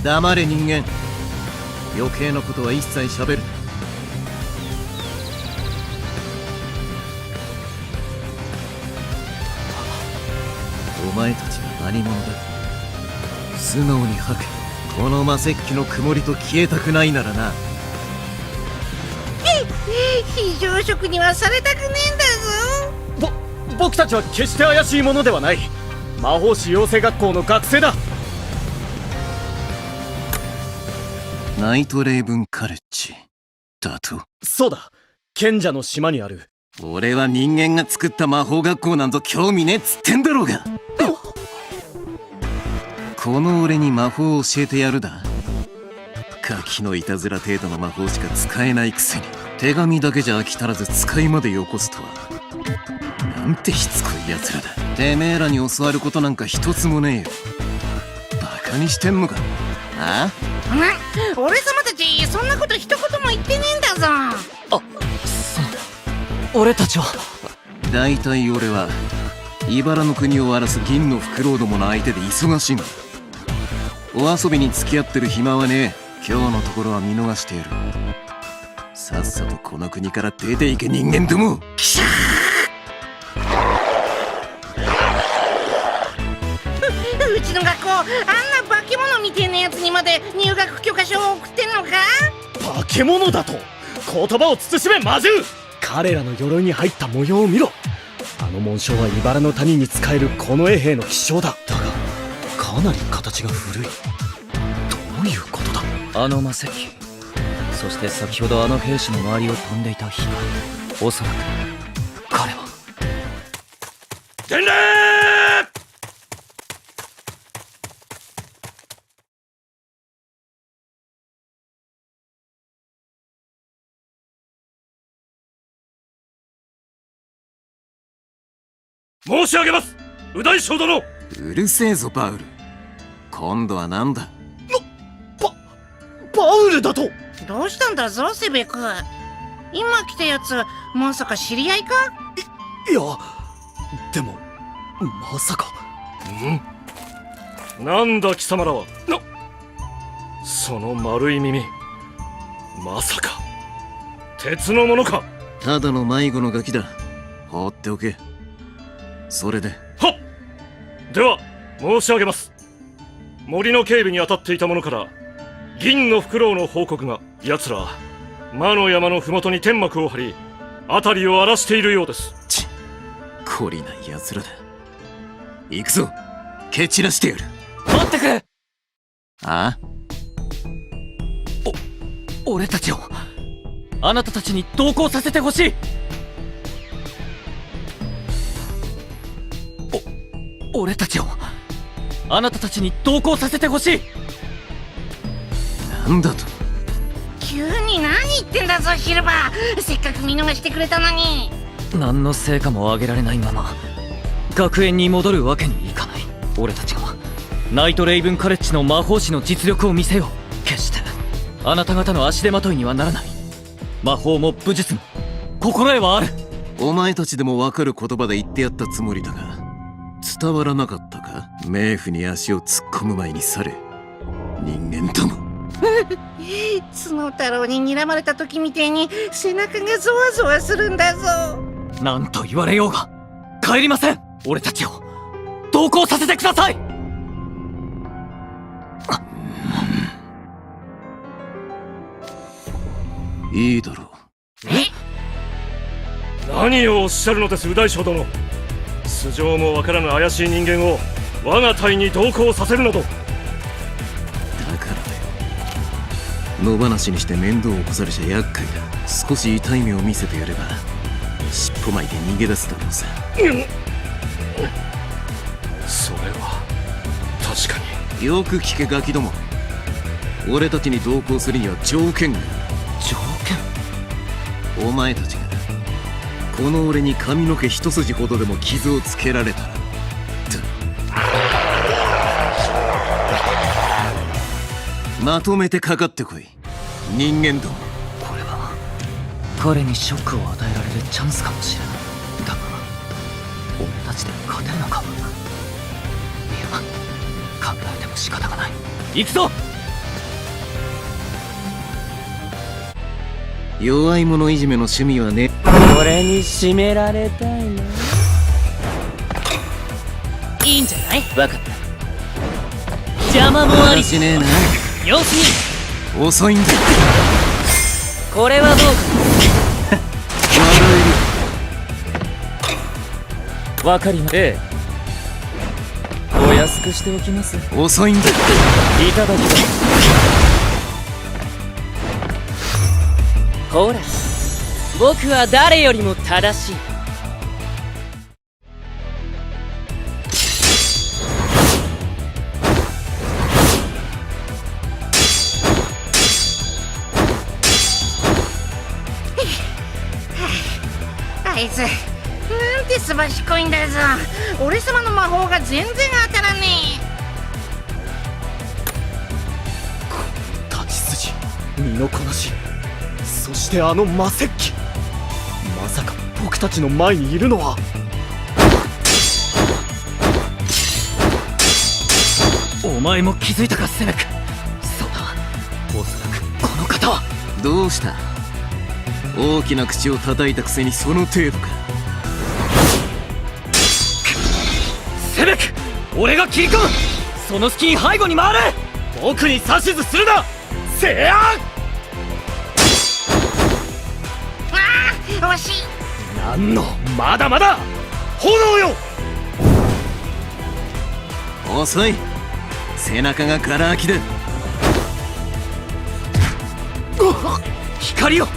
黙れ人間。余計なことは一切喋るな。お前たちが何者だ。素直に吐く。この魔石器の曇りと消えたくないならな。非常食にはされたくねえんだぞ。僕たちは決して怪しいものではない。魔法師養成学校の学生だ。ナイトレイブンカレッジだと。そうだ、賢者の島にある。俺は人間が作った魔法学校なんぞ興味ねえっつってんだろうが。この俺に魔法を教えてやるだ。ガキのいたずら程度の魔法しか使えないくせに手紙だけじゃ飽き足らず使いまでよこすとは。なんてしつこいやつらだ。てめえらに教わることなんか一つもねえよ。バカにしてんのか。ああ、俺様たちそんなこと一言も言ってねえんだぞ。俺たちは。だいたい俺は茨の国を荒らす銀のフクロウどもの相手で忙しいんだ。お遊びに付き合ってる暇はねえ。今日のところは見逃してやる。さっさとこの国から出ていけ人間ども。キシャーうちの学校あんな化け物みてえなやつにまで入学許可書を送ってんのか。化け物だと。言葉を慎め魔獣。彼らの鎧に入った模様を見ろ。あの紋章は茨の谷に使えるこの衛兵の気象だ。だがかなり形が古い。どういうことだ。あの魔石、そして先ほどあの兵士の周りを飛んでいた光、おそらく彼は。伝令！申し上げます、右大将殿。うるせえぞパウル。今度はなんだ。パウルだと。どうしたんだぞセベク。今来たやつまさか知り合いか。いやでもまさか。なんだ貴様らは。その丸い耳、まさか鉄のものか。ただの迷子のガキだ。放っておけ。それで。はっ。では申し上げます。森の警備に当たっていた者から銀のフクロウの報告が、奴ら魔の山の麓に天幕を張り辺りを荒らしているようです。ちっ、懲りない奴らだ。行くぞ、蹴散らしてやる。待ってくれ。ああ、俺たちをあなたたちに同行させてほしい。俺たちをあなたたちに同行させてほしい。なんだと。急に何言ってんだぞシルバー。せっかく見逃してくれたのに。何の成果も上げられないまま学園に戻るわけにいかない。俺たちがナイトレイブンカレッジの魔法師の実力を見せよう。決してあなた方の足手まといにはならない。魔法も武術も心得はある。お前たちでも分かる言葉で言ってやったつもりだが、伝わらなかったか。冥府に足を突っ込む前に去れ人間ども。角太郎に睨まれた時みてえに背中がゾワゾワするんだぞ。なんと言われようが帰りません。俺たちを同行させてください。いいだろう。何をおっしゃるのです右大将殿。素性もわからぬ怪しい人間を我が隊に同行させるなど。だからだよ。野放しにして面倒を起こされちゃ厄介だ。少し痛い目を見せてやれば尻尾巻いて逃げ出すだろうさ。それは確かに。よく聞けガキども。俺たちに同行するには条件が。条件？お前たちがこの俺に髪の毛一筋ほどでも傷をつけられたらまとめてかかってこい人間ども。これは彼にショックを与えられるチャンスかもしれない。だが俺たちで勝てるのか。いや、考えても仕方がない。行くぞ弱い者いじめの趣味はね。俺に締められたいな。いいんじゃない？分かった。邪魔もありしねえな。よしに遅いんだ。これはどうかわかりまええ。お安くしておきます。遅いんだ。いただきます。ほら、僕は誰よりも正しい。あいつなんてすばしっこいんだぞ。俺様の魔法が全然当たらね立ち筋、身のこなし、そしてあの魔石器。まさか僕たちの前にいるのは。お前も気づいたかセメク。そうだ、おそらくこの方は。どうした？大きな口を叩いたくせにその程度か。セメク、俺が切り込む。その隙に背後に回れ。僕に指図するな。せやん。え。惜しい。なんの、まだまだ炎よ。遅い。背中がガラ空きだ。光を。い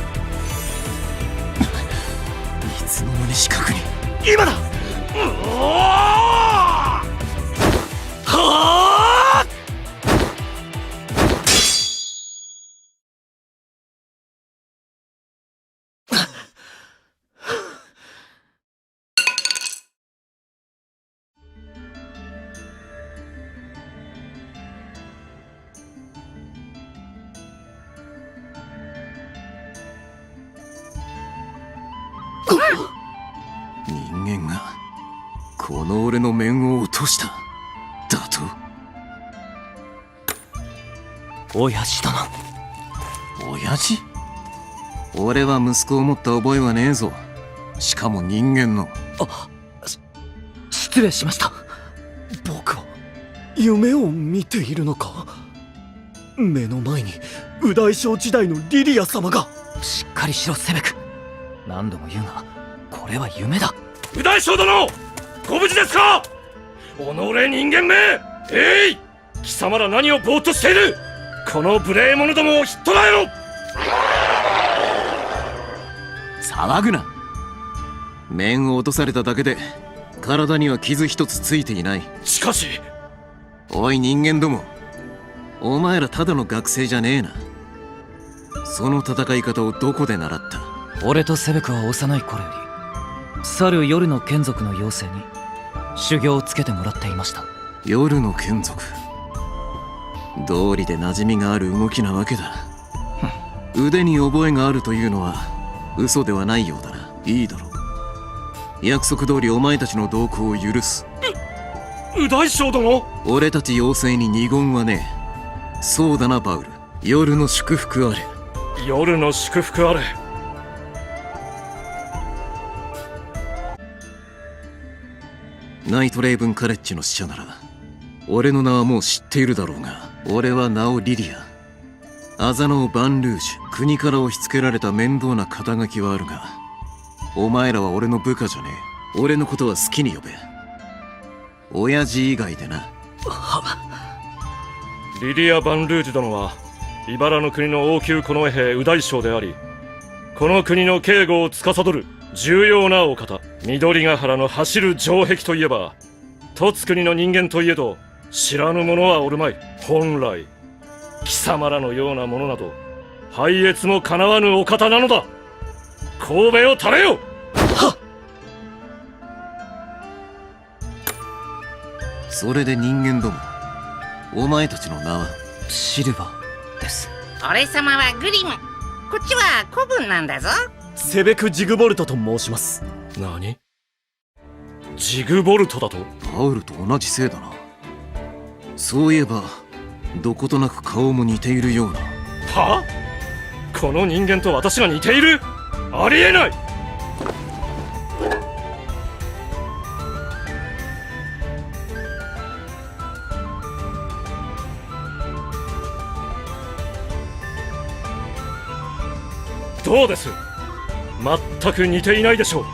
つの間に四角に。今だ。はあ。人間がこの俺の面を落としただと。親父殿。親父？俺は息子を持った覚えはねえぞ。しかも人間の。失礼しました。僕は夢を見ているのか。目の前に右大将時代のリリア様が。しっかりしろセメク。何度も言うがこれは夢だ。右大将殿、ご無事ですか。己人間め、えい、貴様ら何をぼーっとしている。この無礼者どもをひっ捕らえろ。騒ぐな。面を落とされただけで体には傷一つついていない。しかし。おい人間ども、お前らただの学生じゃねえな。その戦い方をどこで習った？俺とセベクは幼い頃より去る夜の眷属の妖精に修行をつけてもらっていました。夜の眷属。道理で馴染みがある動きなわけだ。腕に覚えがあるというのは嘘ではないようだな。いいだろう。約束通りお前たちの同行を許す。右大将殿、俺たち妖精に二言はねえ。そうだなバウル。夜の祝福あれ。夜の祝福あれ。ナイトレイブンカレッジの使者なら俺の名はもう知っているだろうが、俺は名をリリア。アザノー・バンルージュ。国から押し付けられた面倒な肩書きはあるが、お前らは俺の部下じゃねえ。俺のことは好きに呼べ。親父以外でな。リリア・バンルージュ殿は茨の国の王宮近衛兵右大将であり、この国の警護を司る重要なお方。緑ヶ原の走る城壁といえば、凸国の人間といえど知らぬ者はおるまい。本来貴様らのようなものなど拝謁もかなわぬお方なのだ。神戸を垂れよ。はっ。それで人間ども、お前たちの名は？シルバーです。俺様はグリム。こっちは古文なんだぞ。セベク・ジグボルトと申します。何？ジグボルトだと？パウルと同じ姓だな。そういえばどことなく顔も似ているような。は？この人間と私が似ている？ありえない。どうです？全く似ていないでしょう。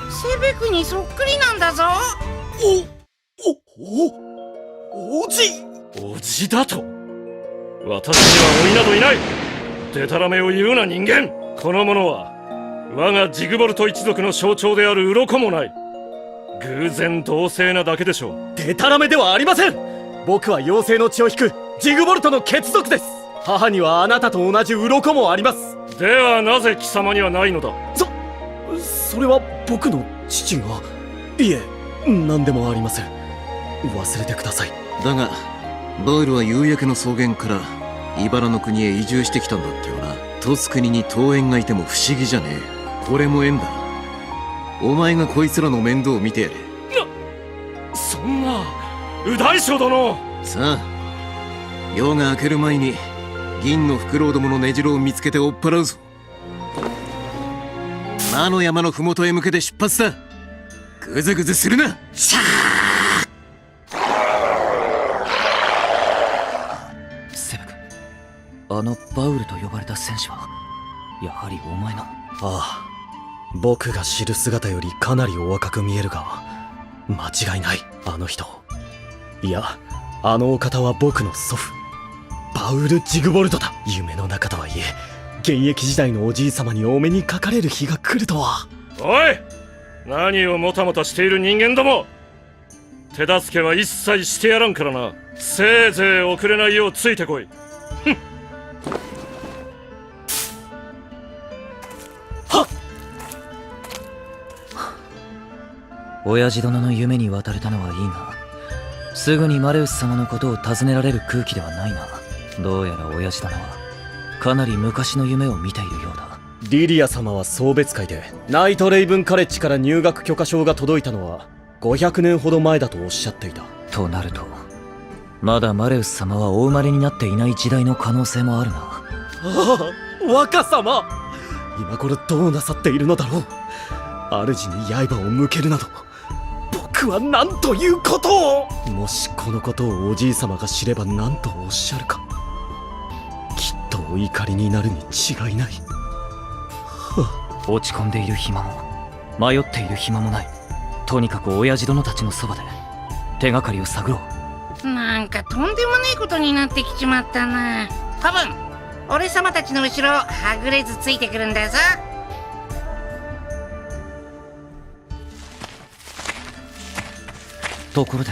セベクにそっくりなんだぞ。おじだと？私には甥などいない。デタラメを言うな人間。この者は我がジグボルト一族の象徴である鱗もない。偶然同姓なだけでしょう。デタラメではありません。僕は妖精の血を引くジグボルトの血族です。母にはあなたと同じ鱗もあります。ではなぜ貴様にはないのだ？それは僕の父が。いえ、何でもありません。忘れてください。だがバウルは夕焼けの草原から茨の国へ移住してきたんだってよな。トス国に桃園がいても不思議じゃねえ。これも縁だ。お前がこいつらの面倒を見てやれ。そんな右大将殿。さあ、夜が明ける前に銀のフクロウどもの根城を見つけて追っ払うぞ。魔の山の麓へ向けて出発だ。グズグズするな。シャー。セベク、あのバウルと呼ばれた戦士はやはりお前の？ああ、僕が知る姿よりかなりお若く見えるが間違いない。あの人、いや、あのお方は僕の祖父バウル・ジグボルトだ。夢の中とはいえ現役時代のおじい様にお目にかかれる日が来るとは。おい、何をもたもたしている人間ども。手助けは一切してやらんからな。せいぜい遅れないようついてこい。はっ。親父殿の夢に渡れたのはいいが、すぐにマレウス様のことを尋ねられる空気ではないな。どうやら親父殿はかなり昔の夢を見ているようだ。リリア様は送別会でナイトレイブンカレッジから入学許可証が届いたのは500年ほど前だとおっしゃっていた。となるとまだマレウス様はお生まれになっていない時代の可能性もあるな。ああ、若様、今頃どうなさっているのだろう。主に刃を向けるなど僕は何ということを。もしこのことをおじい様が知れば何とおっしゃるか。きっとお怒りになるに違いない。落ち込んでいる暇も迷っている暇もない。とにかく親父殿たちのそばで手がかりを探ろう。なんかとんでもねえことになってきちまったな。多分俺様たちの後ろはぐれずついてくるんだぞ。ところで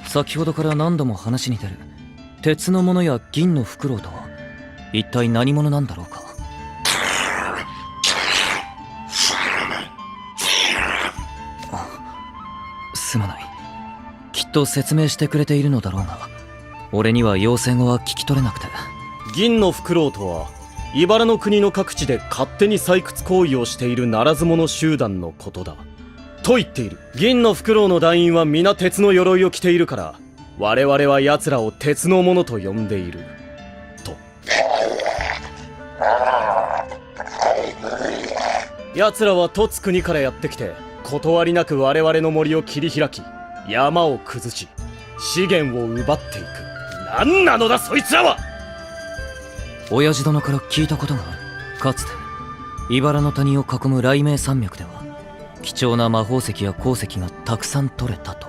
先ほどから何度も話に出る鉄のものや銀のフクロウとは一体何者なんだろうか。すまない。きっと説明してくれているのだろうが、俺には妖精語は聞き取れなくて。銀のフクロウとは茨の国の各地で勝手に採掘行為をしているならず者集団のことだと言っている。銀のフクロウの団員は皆鉄の鎧を着ているから我々は奴らを鉄の者と呼んでいると。奴らは凸国からやってきて断りなく我々の森を切り開き山を崩し資源を奪っていく。何なのだそいつらは。親父殿から聞いたことがある。かつて茨の谷を囲む雷鳴山脈では貴重な魔法石や鉱石がたくさん取れたと。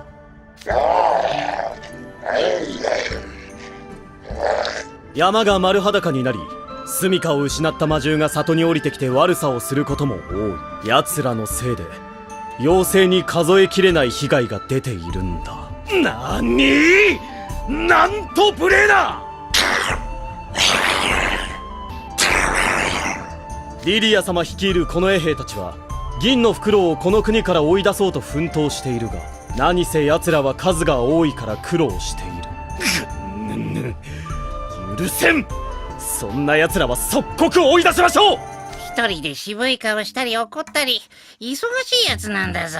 山が丸裸になり住処を失った魔獣が里に降りてきて悪さをすることも多い。奴らのせいで妖精に数えきれない被害が出ているんだ。なに？なんと無礼な！リリア様率いるこの衛兵たちは銀のフクロウをこの国から追い出そうと奮闘しているが、何せ奴らは数が多いから苦労している。許せん。そんな奴らは即刻追い出しましょう。一人で渋い顔したり怒ったり忙しいやつなんだぞ。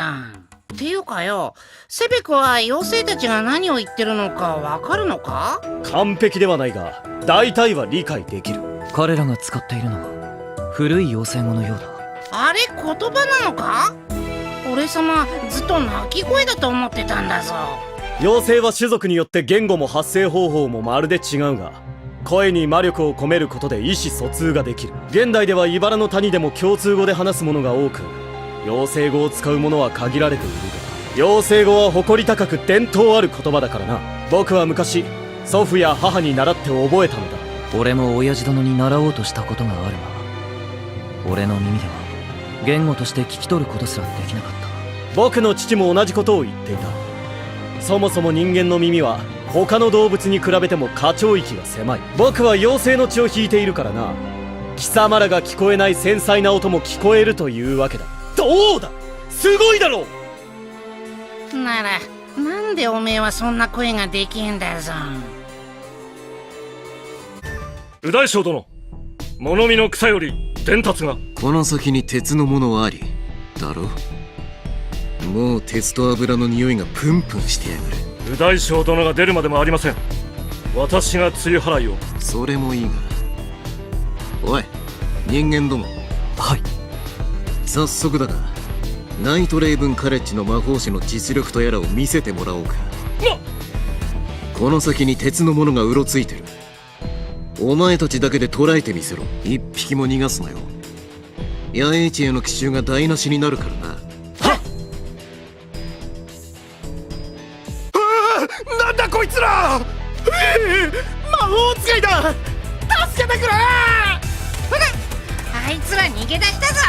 っていうかよ、セベクは妖精たちが何を言ってるのかわかるのか？完璧ではないが大体は理解できる。彼らが使っているのは古い妖精語のようだ。あれ言葉なのか？俺様ずっと鳴き声だと思ってたんだぞ。妖精は種族によって言語も発声方法もまるで違うが、声に魔力を込めることで意思疎通ができる。現代では茨の谷でも共通語で話す者が多く、妖精語を使う者は限られているが、妖精語は誇り高く伝統ある言葉だからな。僕は昔祖父や母に習って覚えたのだ。俺も親父殿に習おうとしたことがあるが、俺の耳では言語として聞き取ることすらできなかった。僕の父も同じことを言っていた。そもそも人間の耳は他の動物に比べても過聴域が狭い。僕は妖精の血を引いているからな。貴様らが聞こえない繊細な音も聞こえるというわけだ。どうだ、すごいだろう。ならなんでおめえはそんな声ができんだぞ。右大将殿、物見の草より伝達が。この先に鉄のものはありだろ。もう鉄と油の匂いがプンプンしてやがる。右大将殿が出るまでもありません。私が梅雨払いを。それもいいが、おい人間ども、はい。早速だがナイトレイブンカレッジの魔法師の実力とやらを見せてもらおうか。この先に鉄のものがうろついてる。お前たちだけで捕らえてみせろ。一匹も逃がすなよ。野営地への奇襲が台無しになるからな。なんだこいつら。魔法使いだ。助けてくれ。あいつら逃げ出したぞ。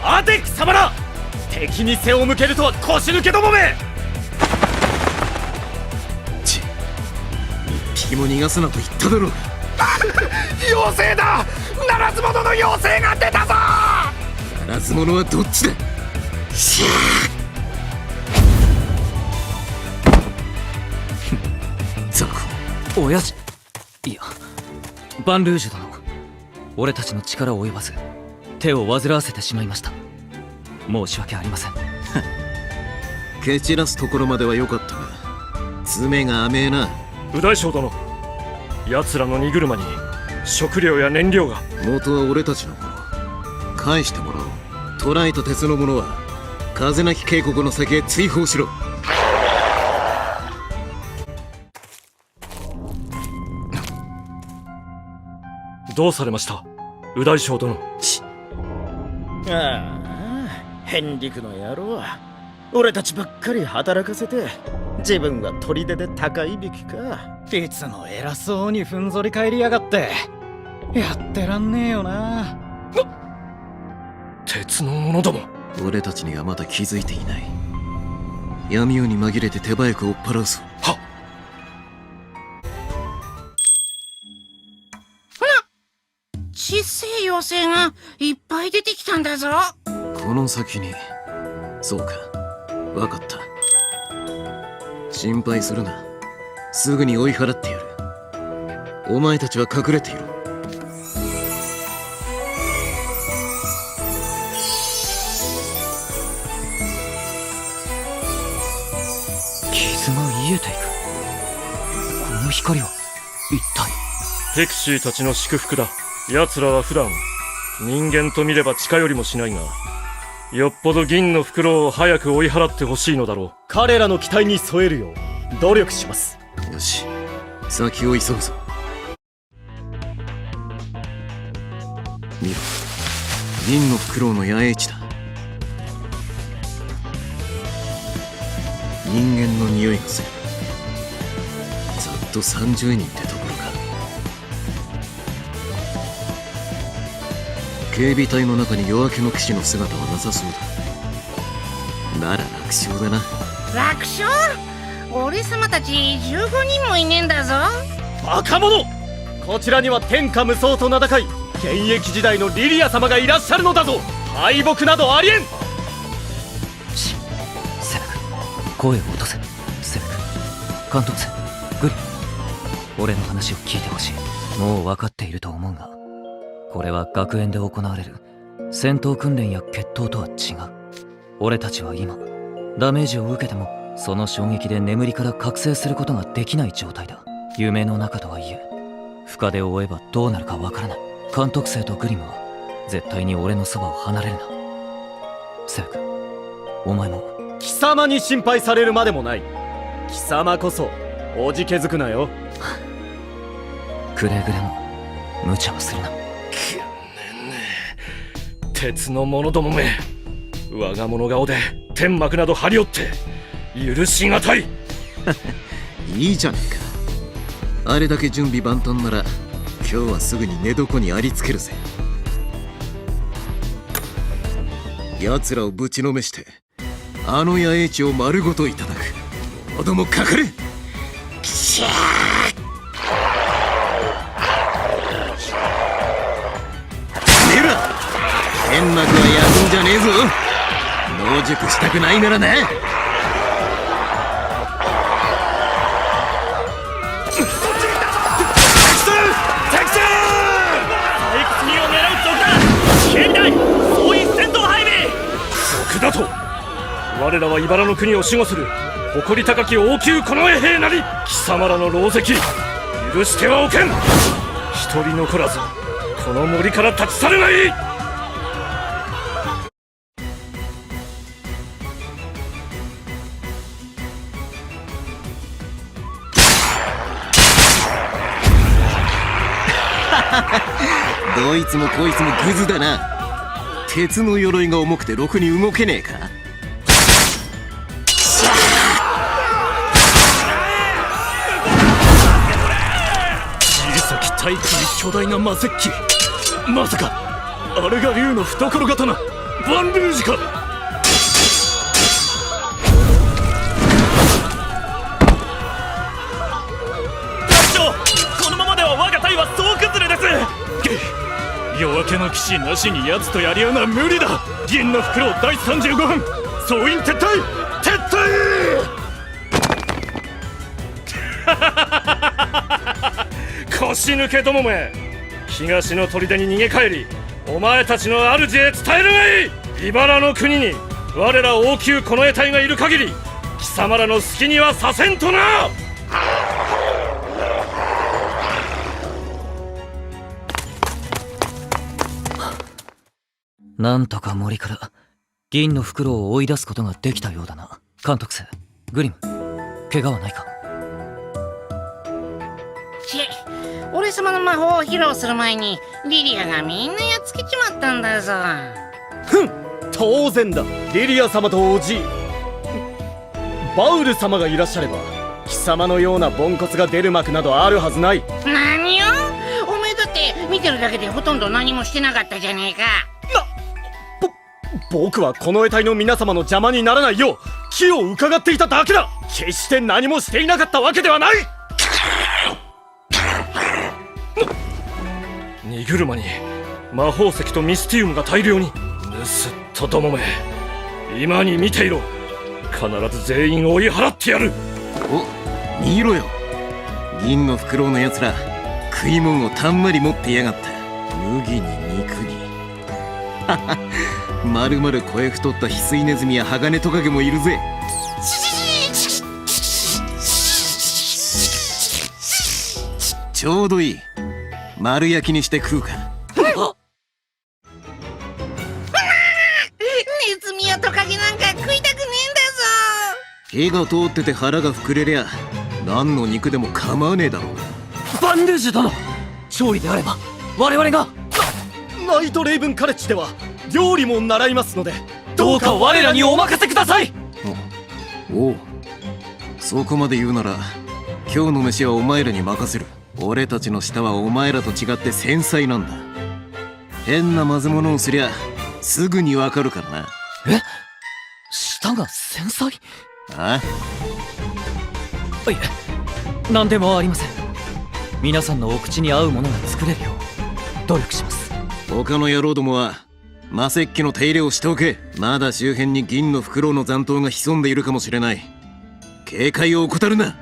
待て貴様ら、敵に背を向けるとは腰抜けどもめ。ち、一匹も逃がすなと言っただろう。妖精だ。ならず者の妖精が出たぞ。ならず者はどっちだ。しゃあザコ。親父、いやバンルージュ殿、俺たちの力及ばず手を煩わせてしまいました。申し訳ありません。蹴散らすところまでは良かったが爪が甘えな。右大将殿、奴らの荷車に食料や燃料が。元は俺たちのもの、返してもらおう。捕らえた鉄のものは風なき渓谷の先へ追放しろ。どうされました右大将殿。ああ、ヘンリクの野郎は俺たちばっかり働かせて自分は砦で高いびきか。いつも偉そうにふんぞり返りやがってやってらんねえよな。鉄の者ども。俺たちにはまだ気づいていない。闇夜に紛れて手早く追っ払うぞ。はっ。小せえ妖精がいっぱい出てきたんだぞ。この先に。そうか、わかった。心配するな、すぐに追い払ってやる。お前たちは隠れていろ。傷が癒えていく。この光は一体。ペクシーたちの祝福だ。奴らは普段人間と見れば近寄りもしないが、よっぽど銀の袋を早く追い払ってほしいのだろう。彼らの期待に添えるよう努力します。よし、先を急ぐぞ。見ろ、銀のフクロウの野営地だ。人間の匂いがする。ざっと30人ってところか。警備隊の中に夜明けの騎士の姿はなさそうだ。なら楽勝だな。楽勝？俺様たち15人もいねえんだぞ。バカ者、こちらには天下無双と名高い現役時代のリリア様がいらっしゃるのだぞ。敗北などありえん。セメク、声を落とせ。セメク、監督生、グリ、俺の話を聞いてほしい。もう分かっていると思うが、これは学園で行われる戦闘訓練や決闘とは違う。俺たちは今ダメージを受けてもその衝撃で眠りから覚醒することができない状態だ。夢の中とはいえ深手を負えばどうなるかわからない。監督生とグリムは絶対に俺のそばを離れるな。セク、お前も。貴様に心配されるまでもない。貴様こそおじけづくなよ。くれぐれも無茶はするな。鉄の者どもめ、我が物顔で天幕など張り折って許しがたい。いいじゃねえか。あれだけ準備万端なら今日はすぐに寝床にありつけるぜ。奴らをぶちのめしてあの野営地を丸ごといただく。子供かかれ。きしゃー。てめえら天幕は焼くんじゃねえぞ。野宿したくないならな。だと我らは茨の国を守護する誇り高き王宮近衛兵なり、貴様らの狼藉許してはおけん。一人残らずこの森から立ち去れない。どいつもこいつもグズだな。鉄の鎧が重くてろくに動けねえか。小さき大気に巨大な魔石器。まさかあれが竜の懐刀バンルージか。大将、このままでは我が隊は総崩れです。夜明けの騎士なしに奴とやり合うのは無理だ。銀の袋第35分総員撤退撤退。腰抜けどもめ、東の砦に逃げ帰りお前たちの主へ伝えるがいい。茨の国に我ら王宮近衛隊がいる限り貴様らの好きにはさせんとな。なんとか森から銀の袋を追い出すことができたようだな。監督生グリム、怪我はないか。俺様の魔法を披露する前にリリアがみんなやっつけちまったんだぞ。ふん、当然だ。リリア様とおじいバウル様がいらっしゃれば貴様のようなポンコツが出る幕などあるはずない。何よ、お前だって見てるだけでほとんど何もしてなかったじゃねえか。僕はこの衛隊の皆様の邪魔にならないよう気を伺っていただけだ。決して何もしていなかったわけではない。荷車に魔法石とミスティウムが大量に。盗っ人どもめ、今に見ていろ。必ず全員追い払ってやる。お、見ろよ。銀の袋のやつら食い物をたんまり持ってやがった。麦に肉にまるまる声太った翡翠ネズミや鋼トカゲもいるぜ。ちょうどいい。丸焼きにして食うか。ネズミやトカゲなんか食いたくねえんだぞ。火が通ってて腹が膨れりゃ何の肉でも構わねえだろう。バンルージュ殿、勝利であれば我々が。ナイトレイブンカレッジでは料理も習いますので、どうか我らにお任せください。おう、そこまで言うなら今日の飯はお前らに任せる。俺たちの舌はお前らと違って繊細なんだ。変なまずものをすりゃすぐにわかるからな。え、舌が繊細？あいえ、何でもありません。皆さんのお口に合うものが作れるよう努力します。他の野郎どもは魔石器の手入れをしておけ。まだ周辺に銀のフクロウの残党が潜んでいるかもしれない。警戒を怠るな。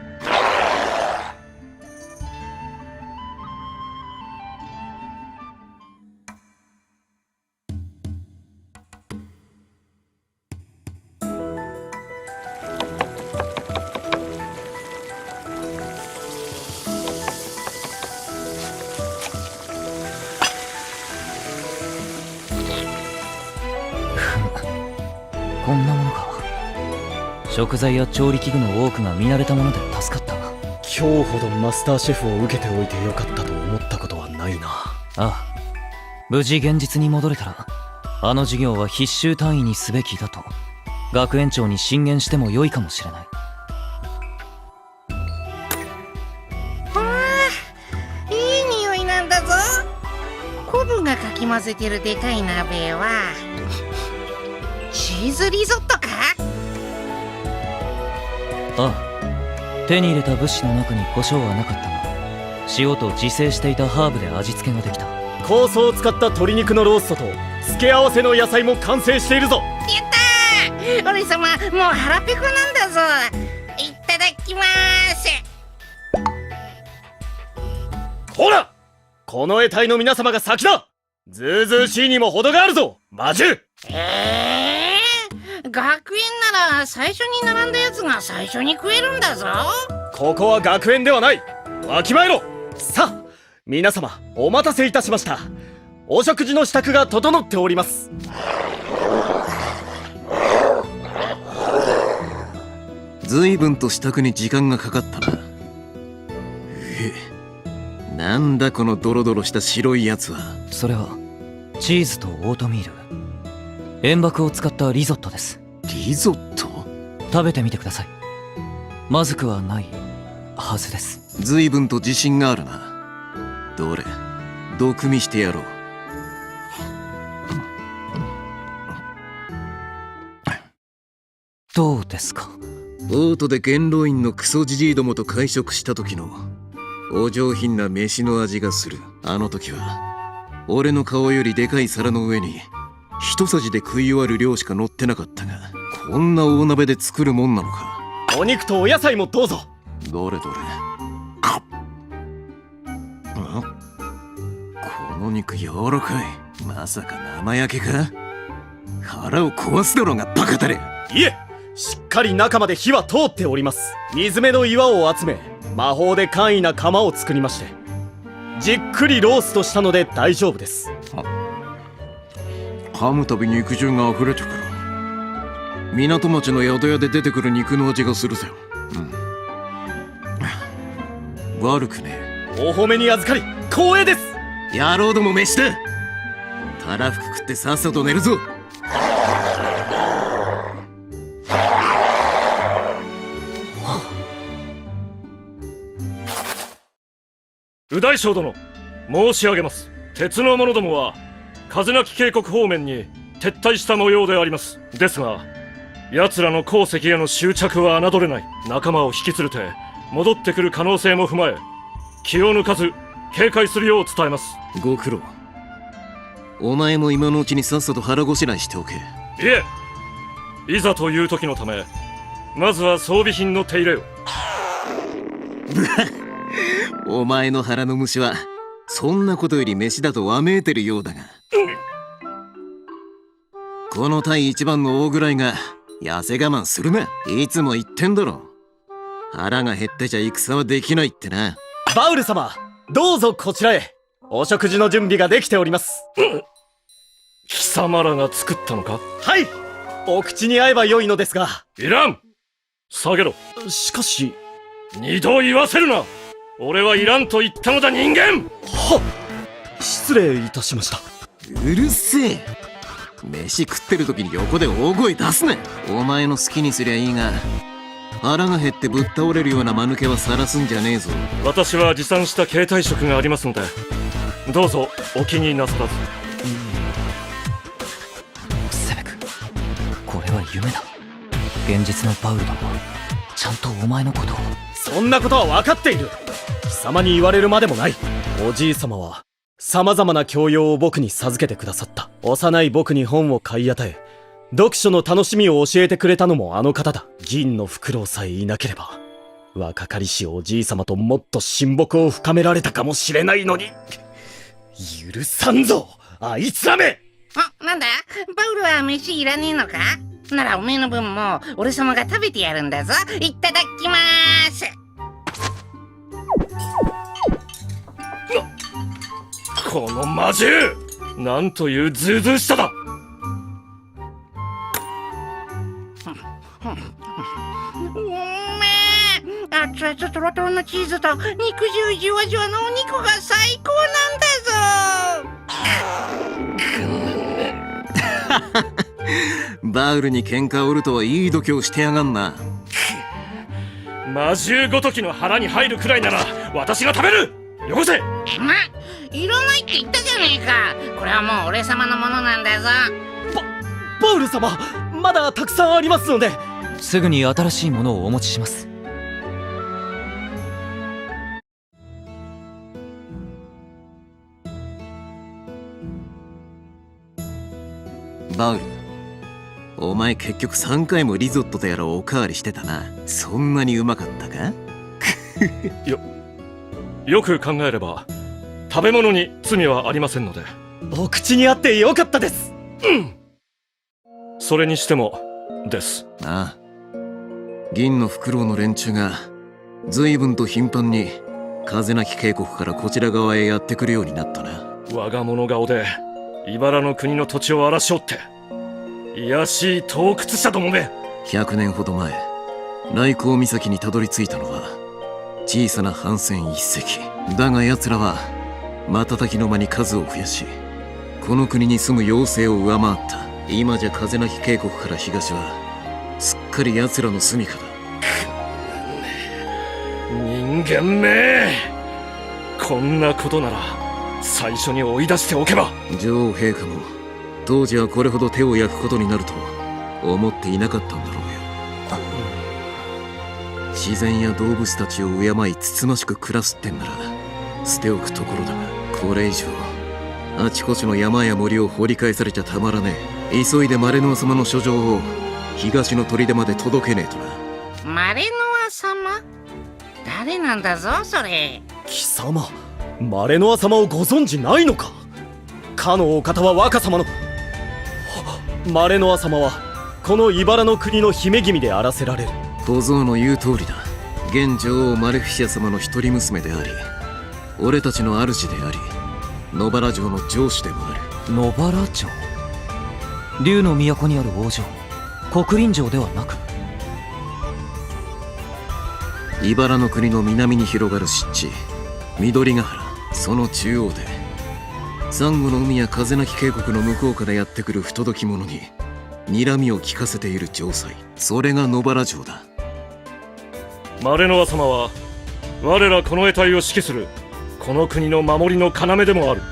食材や調理器具の多くが見慣れたもので助かった。今日ほどマスターシェフを受けておいてよかったと思ったことはないな。ああ、無事現実に戻れたらあの授業は必修単位にすべきだと学園長に進言しても良いかもしれない。いい匂いなんだぞ。コブがかき混ぜてるでかい鍋はチーズリゾットか？ああ、手に入れた物資の中に胡椒はなかったが塩と自生していたハーブで味付けができた。酵素を使った鶏肉のローストと付け合わせの野菜も完成しているぞ。やったー！俺様もう腹ペコなんだぞ。いただきまーす。ほら、この得体の皆様が先だ。ずうずうしいにも程があるぞ魔獣。学園なら最初に並んだやつが最初に食えるんだぞ。ここは学園ではない。わきまえろ。さあ皆様お待たせいたしました。お食事の支度が整っております。随分と支度に時間がかかったな。なんだこのドロドロした白いやつは。それはチーズとオートミール、塩爆を使ったリゾットです。リゾット？食べてみてください。まずくはないはずです。随分と自信があるな。どれ、毒味してやろう。どうですか？オートで元老院のクソじじいどもと会食した時のお上品な飯の味がする。あの時は俺の顔よりでかい皿の上に一さじで食い終わる量しか乗ってなかったが、こんな大鍋で作るもんなのか。お肉とお野菜もどうぞ。どれどれ。この肉柔らかい。まさか生焼けか？腹を壊すだろうがバカたれ。いえ、しっかり中まで火は通っております。水辺の岩を集め魔法で簡易な釜を作りましてじっくりローストしたので大丈夫です。噛むたび肉汁が溢れてくる。港町の宿屋で出てくる肉の味がするぜ。悪くねお褒めに預かり光栄です。え。野郎ども飯だ。たらふく食ってさっさと寝るぞ。右大将殿、申し上げます。鉄の者どもは風なき渓谷方面に撤退した模様であります。ですが奴らの鉱石への執着は侮れない。仲間を引き連れて戻ってくる可能性も踏まえ気を抜かず警戒するよう伝えます。ご苦労。お前も今のうちにさっさと腹ごしらえしておけ。いえ、いざという時のためまずは装備品の手入れを。お前の腹の虫はそんなことより飯だとわめいてるようだが、この対一番の大食らいが痩せ我慢するな。いつも言ってんだろ。腹が減ってちゃ戦はできないってな。バウル様、どうぞこちらへ。お食事の準備ができております。貴様らが作ったのか？はい、お口に合えば良いのですが。いらん。下げろ。しかし。二度言わせるな。俺はいらんと言ったのだ、人間。はっ、失礼いたしました。うるせえ。飯食ってる時に横で大声出すな。お前の好きにすりゃいいが、腹が減ってぶっ倒れるような間抜けは晒すんじゃねえぞ。私は持参した携帯食がありますので、どうぞお気になさらず。セベク、これは夢だ。現実のバウルだがちゃんとお前のことを。そんなことは分かっている。貴様に言われるまでもない。おじい様は様々な教養を僕に授けてくださった。幼い僕に本を買い与え、読書の楽しみを教えてくれたのもあの方だ。銀のフクロウさえいなければ若かりしおじい様ともっと親睦を深められたかもしれないのに。許さんぞあいつらめ。あ、なんだ、バウルは飯いらねえのか？ならおめえの分も俺様が食べてやるんだぞ。いただきまーす。この魔獣、なんというずうずうしさだ。熱々トロトロのチーズと肉汁じわじわのお肉が最高なんだぞ。バウルに喧嘩を売るとはいい度胸してやがんな。魔獣ごときの腹に入るくらいなら私が食べる。よこせ。いらないって言ったじゃねえか。これはもう俺様のものなんだぞ。バウル様、まだたくさんありますので。すぐに新しいものをお持ちします。バウル、お前結局3回もリゾットとやらおかわりしてたな。そんなにうまかったか？よく考えれば食べ物に罪はありませんので。お口に合ってよかったです。それにしてもですああ、銀のフクロウの連中が随分と頻繁に風なき渓谷からこちら側へやってくるようになったな。我が物顔で茨の国の土地を荒らしおって、卑しい盗掘者どもめ。100年ほど前、来光岬にたどり着いたのは小さな帆船一隻だが、奴らは瞬きの間に数を増やし、この国に住む妖精を上回った。今じゃ風なき渓谷から東はすっかり奴らの住処だ。人間め、こんなことなら最初に追い出しておけば。女王陛下も当時はこれほど手を焼くことになると思っていなかったんだろうよ。自然や動物たちを敬いつつましく暮らすってんなら捨ておくところだが、これ以上あちこちの山や森を掘り返されちゃたまらねえ。急いでマレノア様の書状を東の砦まで届けねえとな。マレノア様？誰なんだぞそれ。貴様、マレノア様をご存知ないのか？かのお方は若様のマレノア様はこの茨の国の姫君であらせられる。小僧の言う通りだ。現女王マレフィシア様の一人娘であり、俺たちの主であり、野原城の城主でもある。野原城、竜の都にある王城、国林城ではなく。茨の国の南に広がる湿地緑ヶ原、その中央でサンゴの海や風なき渓谷の向こうからやってくる不届き者に睨みを利かせている城塞、それが野原城だ。マレノア様は我らこの得体を指揮するこの国の守りの要でもある。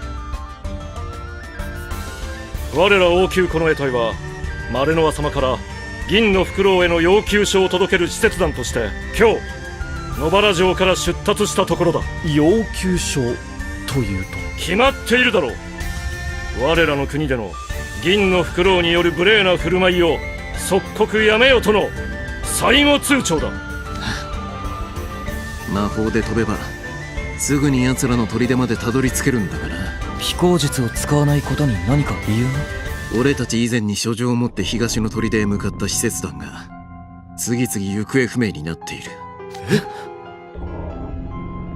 我ら王宮この得体はマレノア様から銀のフクロウへの要求書を届ける使節団として今日野原城から出立したところだ。要求書というと？決まっているだろう。我らの国での銀のフクロウによる無礼な振る舞いを即刻やめよとの最後通牒だ。魔法で飛べばすぐに奴らの砦までたどり着けるんだから。飛行術を使わないことに何か理由が？俺たち以前に書状を持って東の砦へ向かった使節団が次々行方不明になっている。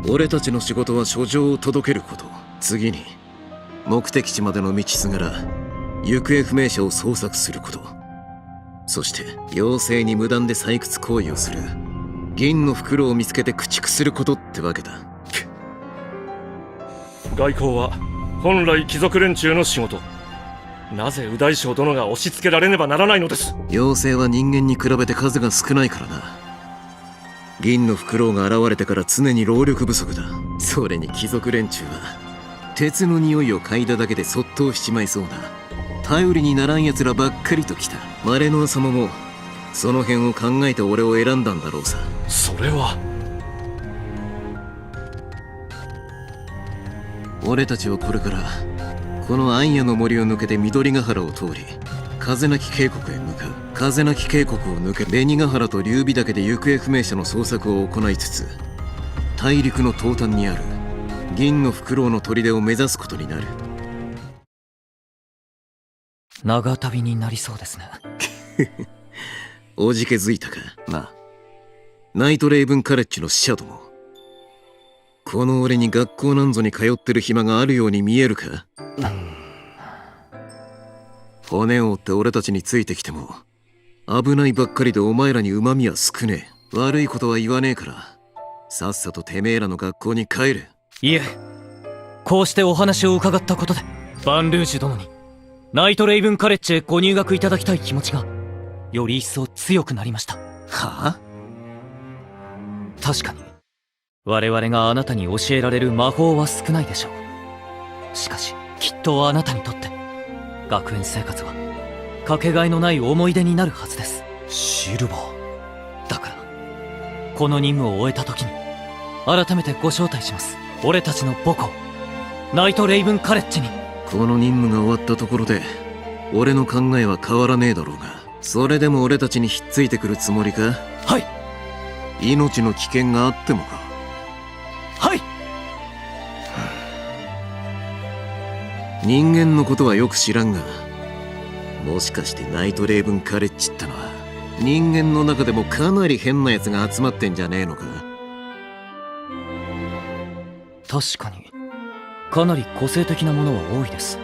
俺たちの仕事は書状を届けること、次に目的地までの道すがら行方不明者を捜索すること、そして妖精に無断で採掘行為をする銀の袋を見つけて駆逐することってわけだ。外交は本来貴族連中の仕事。なぜ右大将殿が押し付けられねばならないのです。妖精は人間に比べて数が少ないからな。銀のフクロウが現れてから常に労力不足だ。それに貴族連中は鉄の匂いを嗅いだだけでそっとしちまいそうな頼りにならん奴らばっかりときた。マレノア様もその辺を考えて俺を選んだんだろうさ。それは俺たちはこれからこの暗夜の森を抜けて緑ヶ原を通り風なき渓谷へ向かう。風なき渓谷を抜け紅ヶ原と劉備岳で行方不明者の捜索を行いつつ大陸の東端にある銀のフクロウの砦を目指すことになる。長旅になりそうですね。おじけづいたか。まあナイトレイブンカレッジの使者ども、この俺に学校なんぞに通ってる暇があるように見えるか。骨を折って俺たちについてきても危ないばっかりでお前らに旨味は少ねえ。悪いことは言わねえから、さっさとてめえらの学校に帰れ。いえ、こうしてお話を伺ったことでバンルージュ殿にナイトレイブンカレッジへご入学いただきたい気持ちがより一層強くなりました。はあ？確かに我々があなたに教えられる魔法は少ないでしょう。しかしきっとあなたにとって学園生活はかけがえのない思い出になるはずです。シルバー。だからこの任務を終えた時に改めてご招待します。俺たちの母校ナイトレイブンカレッジに。この任務が終わったところで俺の考えは変わらねえだろうが、それでも俺たちにひっついてくるつもりか？はい。命の危険があってもか？はい。人間のことはよく知らんが、もしかしてナイトレイブンカレッジってのは人間の中でもかなり変なやつが集まってんじゃねえのか？確かにかなり個性的なものは多いです。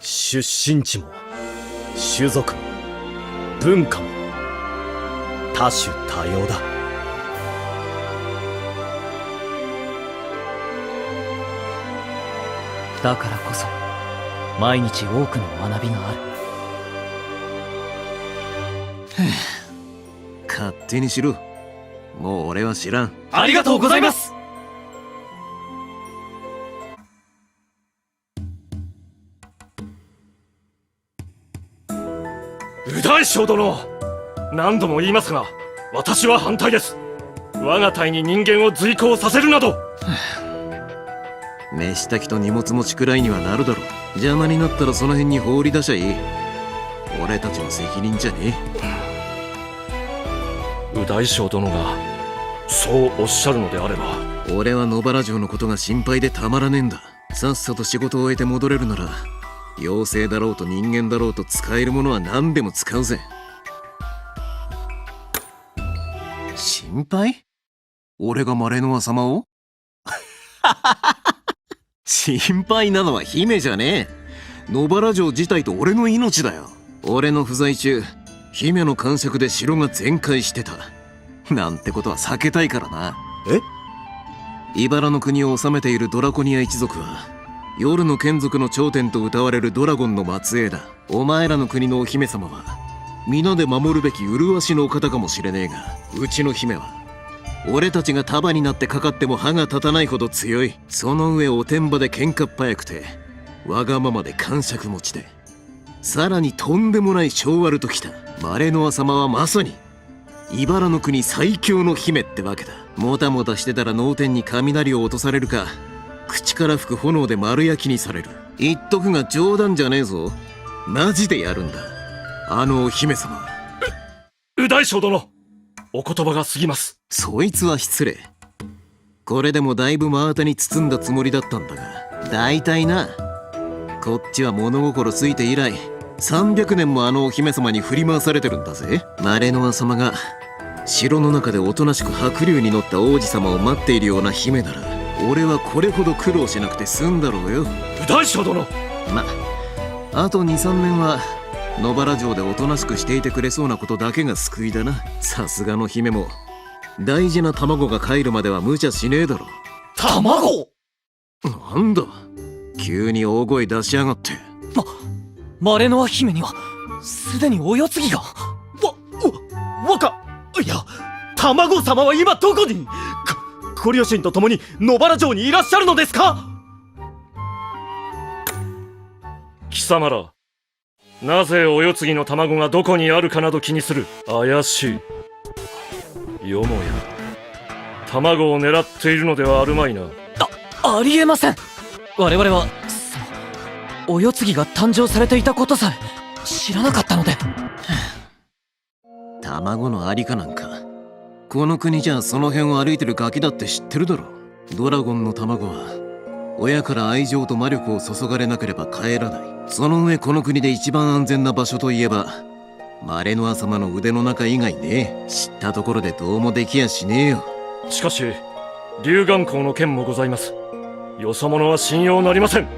出身地も種族も文化も多種多様だ。だからこそ毎日多くの学びがある。勝手にしろ。もう俺は知らん。ありがとうございます。右大将殿、何度も言いますが私は反対です。我が隊に人間を随行させるなど。飯炊きと荷物持ちくらいにはなるだろう。邪魔になったらその辺に放り出しゃいい。俺たちの責任じゃねえ。右大将殿がそうおっしゃるのであれば。俺は野原城のことが心配でたまらねえんだ。さっさと仕事を終えて戻れるなら、妖精だろうと人間だろうと使えるものは何でも使うぜ。心配？俺がマレノア様を？心配なのは姫じゃねえ。野原城自体と俺の命だよ。俺の不在中、姫の感触で城が全壊してたなんてことは避けたいからな。茨の国を治めているドラコニア一族は夜の眷属の頂点と謳われるドラゴンの末裔だ。お前らの国のお姫様は皆で守るべき麗しのお方かもしれねえが、うちの姫は俺たちが束になってかかっても歯が立たないほど強い。その上おてんばで喧嘩っ早くてわがままで癇癪持ちで、さらにとんでもない性悪ときたマレノア様はまさに茨の国最強の姫ってわけだ。もたもたしてたら脳天に雷を落とされるか、口から吹く炎で丸焼きにされる。言っとくが冗談じゃねえぞ。マジでやるんだ、あのお姫様。右大将殿、お言葉が過ぎます。そいつは失礼。これでもだいぶ真綿に包んだつもりだったんだが、大体な、こっちは物心ついて以来300年もあのお姫様に振り回されてるんだぜ。マレノア様が城の中でおとなしく白龍に乗った王子様を待っているような姫なら、俺はこれほど苦労しなくて済んだろうよ。右大将殿、あと 2,3 年は野原城でおとなしくしていてくれそうなことだけが救いだな。さすがの姫も大事な卵が帰るまでは無茶しねえだろ。卵？なんだ急に大声出しやがって。マレノア姫にはすでにお世継ぎが。いや、卵様は今どこに？ご両親と共に野原城にいらっしゃるのですか？貴様ら、なぜお世継ぎの卵がどこにあるかなど気にする。怪しい。よもや卵を狙っているのではあるまいな。ありえません。我々はお世継ぎが誕生されていたことさえ知らなかったので。卵のありかなんかこの国じゃその辺を歩いてるガキだって知ってるだろ。ドラゴンの卵は親から愛情と魔力を注がれなければ帰らない。その上この国で一番安全な場所といえばマレノア様の腕の中以外ね。知ったところでどうもできやしねえよ。しかし龍眼光の剣もございます。よそ者は信用なりません。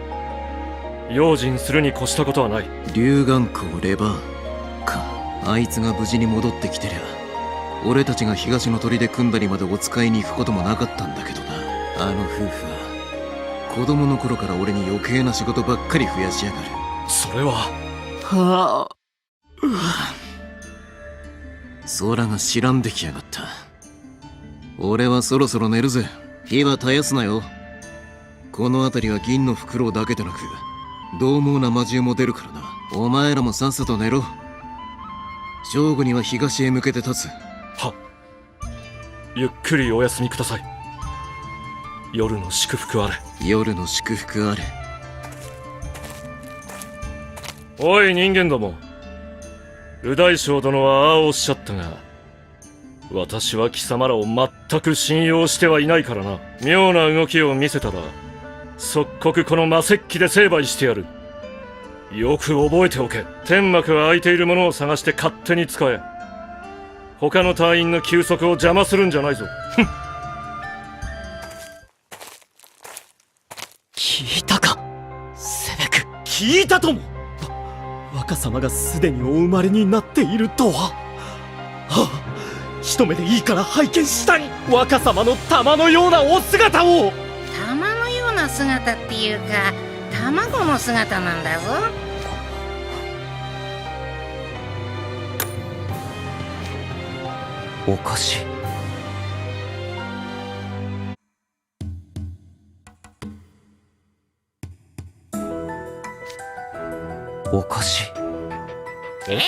用心するに越したことはない。龍眼光レバーか。あいつが無事に戻ってきてりゃ俺たちが東の砦組んだりまでお使いに行くこともなかったんだけどな。あの夫婦は子供の頃から俺に余計な仕事ばっかり増やしやがる。それは。はあ、空が知らんできやがった。俺はそろそろ寝るぜ。火は絶やすなよ。この辺りは銀のフクロウだけでなく獰猛な魔獣も出るからな。お前らもさっさと寝ろ。正午には東へ向けて立つ。はっ。ゆっくりお休みください。夜の祝福あれ。夜の祝福あれ。おい人間ども、右大将殿はああおっしゃったが、私は貴様らを全く信用してはいないからな。妙な動きを見せたら即刻この魔石器で成敗してやる。よく覚えておけ。天幕は空いているものを探して勝手に使え。他の隊員の休息を邪魔するんじゃないぞ。聞いたかセベク。聞いたとも。若様がすでにお生まれになっているとは。はあ、一目でいいから拝見したい。若様の玉のようなお姿を。玉のような姿っていうか卵の姿なんだぞ。おかしい。おかしい。え？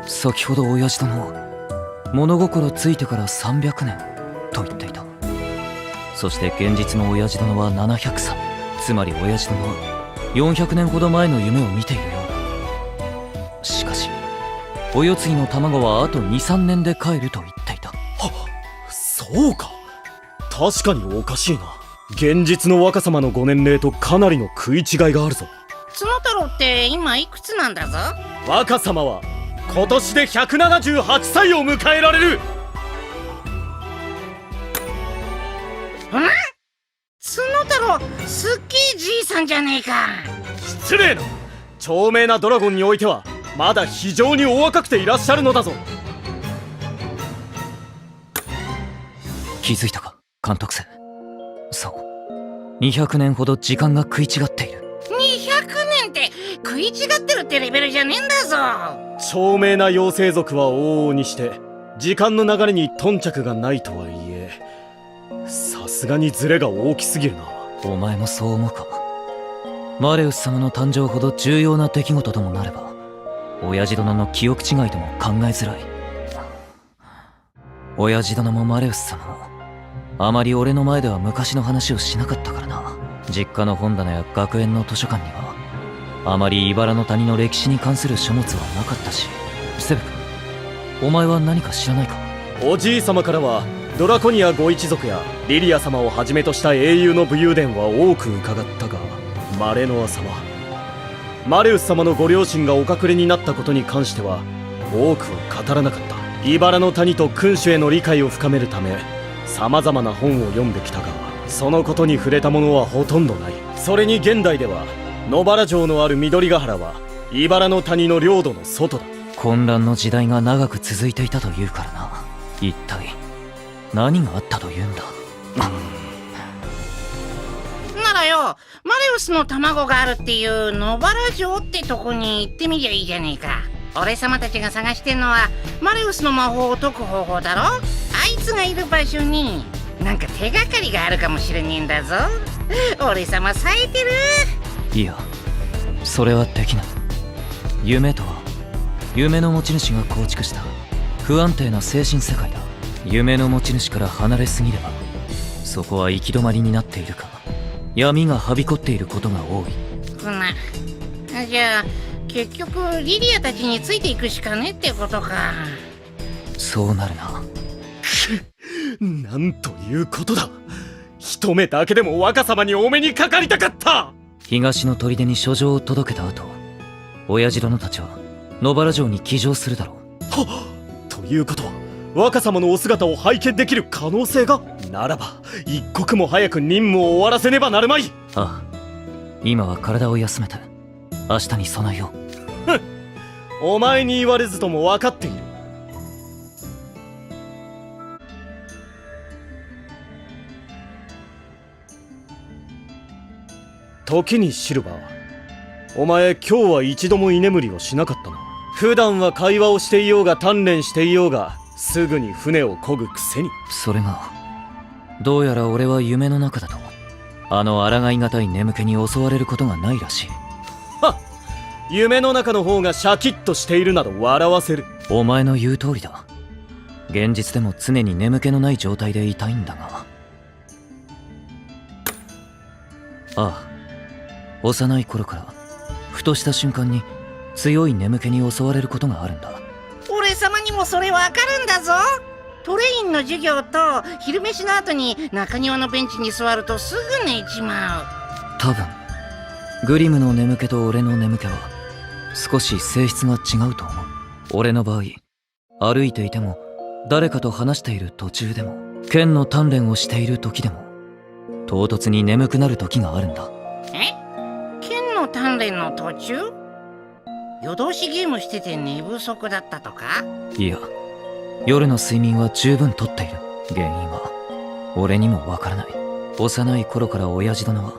先ほど親父殿は物心ついてから300年と言っていた。そして現実の親父殿は700歳。つまり親父殿は400年ほど前の夢を見ているようだ。しかしお世継ぎの卵はあと 2,3 年で帰ると言っていた。そうか。確かにおかしいな。現実の若様のご年齢とかなりの食い違いがあるぞ。角太郎って今いくつなんだぞ。若様は今年で178歳を迎えられる。角太郎すっげえじいさんじゃねえか。失礼な。長命なドラゴンにおいてはまだ非常にお若くていらっしゃるのだぞ。気づいたか監督生。そう200年ほど時間が食い違っている。200年って食い違ってるってレベルじゃねえんだぞ。長命な妖精族は往々にして時間の流れに頓着がないとはいえ、さすがにズレが大きすぎるな。お前もそう思うか。マレウス様の誕生ほど重要な出来事ともなれば親父殿の記憶違いとも考えづらい。親父殿もマレウス様もあまり俺の前では昔の話をしなかったからな。実家の本棚や学園の図書館にはあまり茨の谷の歴史に関する書物はなかったし。セベ君、お前は何か知らないか。おじい様からはドラコニアご一族やリリア様をはじめとした英雄の武勇伝は多く伺ったが、マレノア様、マレウス様のご両親がお隠れになったことに関しては多くは語らなかった。茨の谷と君主への理解を深めるため様々な本を読んできたが、そのことに触れたものはほとんどない。それに現代では野原城のある緑ヶ原は茨の谷の領土の外だ。混乱の時代が長く続いていたというからな。一体何があったというんだ。ならよ、マレウスの卵があるっていう野原城ってとこに行ってみりゃいいじゃねえか。俺様たちが探してんのはマレウスの魔法を解く方法だろ。あいつがいる場所になんか手がかりがあるかもしれねえんだぞ。俺様冴えてる。いや、それはできない。夢とは夢の持ち主が構築した不安定な精神世界だ。夢の持ち主から離れすぎればそこは行き止まりになっているか闇がはびこっていることが多い。じゃあ結局リリアたちについていくしかねってことか。そうなるな。なんということだ。一目だけでも若様にお目にかかりたかった。東の砦に書状を届けた後、親父殿たちは野原城に騎乗するだろう。はっ、ということは若様のお姿を拝見できる可能性がならば一刻も早く任務を終わらせねばなるまい。ああ、今は体を休めて明日に備えよう。お前に言われずとも分かっている。時にシルバー、お前今日は一度も居眠りをしなかったな。普段は会話をしていようが鍛錬していようがすぐに船を漕ぐくせに。それがどうやら俺は夢の中だとあの抗いがたい眠気に襲われることがないらしい。夢の中の方がシャキッとしているなど笑わせる。お前の言う通りだ。現実でも常に眠気のない状態でいたいんだが。ああ、幼い頃からふとした瞬間に強い眠気に襲われることがあるんだ。俺様にもそれわかるんだぞ。トレインの授業と昼飯の後に中庭のベンチに座るとすぐ寝ちまう。多分グリムの眠気と俺の眠気は少し性質が違うと思う。俺の場合、歩いていても誰かと話している途中でも剣の鍛錬をしている時でも唐突に眠くなる時があるんだ。え？剣の鍛錬の途中？夜通しゲームしてて寝不足だったとか？いや、夜の睡眠は十分とっている。原因は俺にもわからない。幼い頃から親父殿は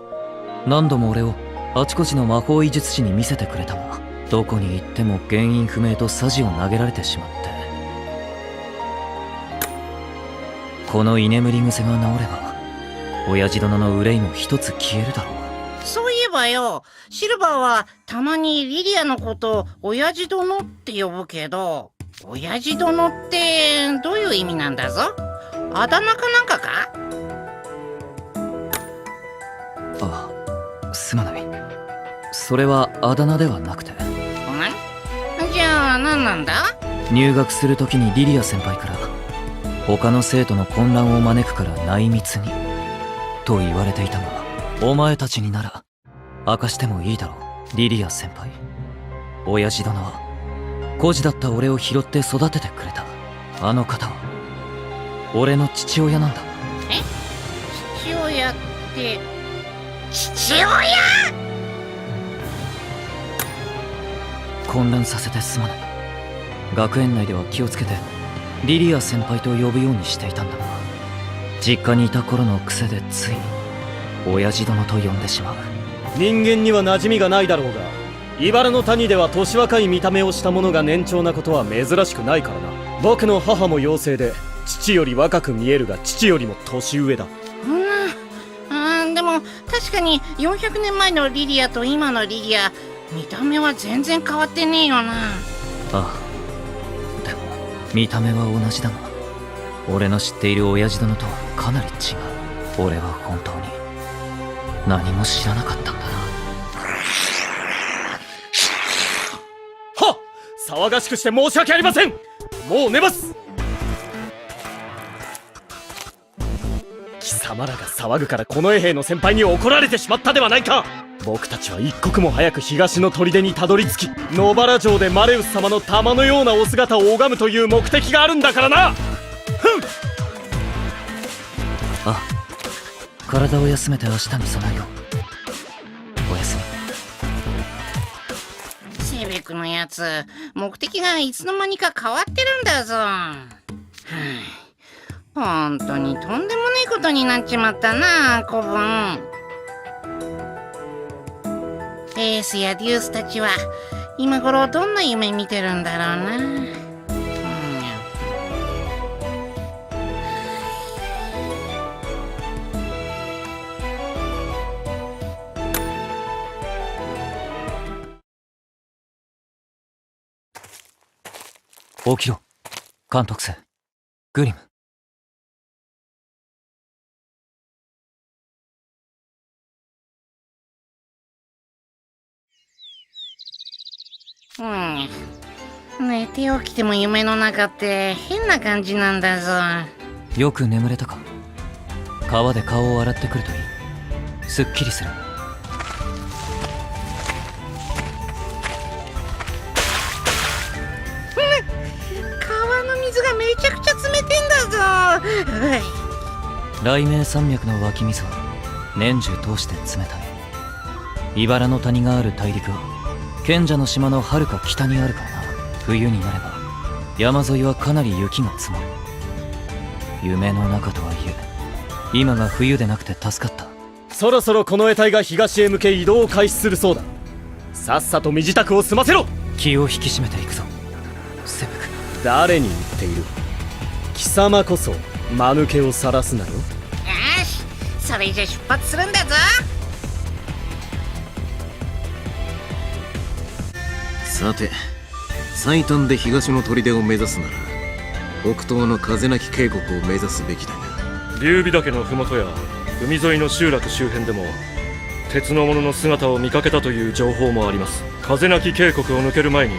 何度も俺をあちこちの魔法医術師に見せてくれたが、どこに行っても原因不明とサジを投げられてしまって、この居眠り癖が治れば親父殿の憂いも一つ消えるだろう。そういえばよ、シルバーはたまにリリアのことを親父殿って呼ぶけど、親父殿ってどういう意味なんだぞ？あだ名かなんかか？ああ、すまない。それはあだ名ではなくて。じゃあ何なんだ？入学する時にリリア先輩から他の生徒の混乱を招くから内密にと言われていたが、お前たちになら明かしてもいいだろう。リリア先輩、親父殿は孤児だった俺を拾って育ててくれた。あの方は俺の父親なんだ。え？父親って父親？混乱させてすまない。学園内では気をつけてリリア先輩と呼ぶようにしていたんだが、実家にいた頃の癖でつい親父殿と呼んでしまう。人間には馴染みがないだろうが、茨の谷では年若い見た目をした者が年長なことは珍しくないからな。僕の母も妖精で父より若く見えるが父よりも年上だ。でも確かに400年前のリリアと今のリリア、見た目は全然変わってねえよな。ああ、でも見た目は同じだが俺の知っている親父殿とはかなり違う。俺は本当に何も知らなかったんだな。はっ！騒がしくして申し訳ありません。もう寝ます。貴様らが騒ぐから近衛兵の先輩に怒られてしまったではないか。僕たちは一刻も早く東の砦にたどり着き、野原城でマレウス様の玉のようなお姿を拝むという目的があるんだからな。あ、体を休めて明日に備えよう。おやすみ。セベクのやつ、目的がいつの間にか変わってるんだぞ。本当にとんでもねえことになっちまったな、子分。エースやデュースたちは今頃どんな夢見てるんだろうな。起きろ、監督生グリム。寝て起きても夢の中って変な感じなんだぞ。よく眠れたか？川で顔を洗ってくるといい。すっきりする。川の水がめちゃくちゃ冷てんだぞ。雷鳴山脈の湧き水は年中通して冷たい。茨の谷がある大陸は賢者の島のはるか北にあるからな。冬になれば山沿いはかなり雪が積もる。夢の中とはいえ今が冬でなくて助かった。そろそろこの得体が東へ向け移動を開始するそうだ。さっさと身支度を済ませろ。気を引き締めていくぞセブク。誰に言っている。貴様こそ間抜けを晒すなよ。よし、それじゃ出発するんだぞ。さて、最短で東の砦を目指すなら北東の風なき渓谷を目指すべきだが、劉備岳の麓や海沿いの集落周辺でも鉄の者の姿を見かけたという情報もあります。風なき渓谷を抜ける前に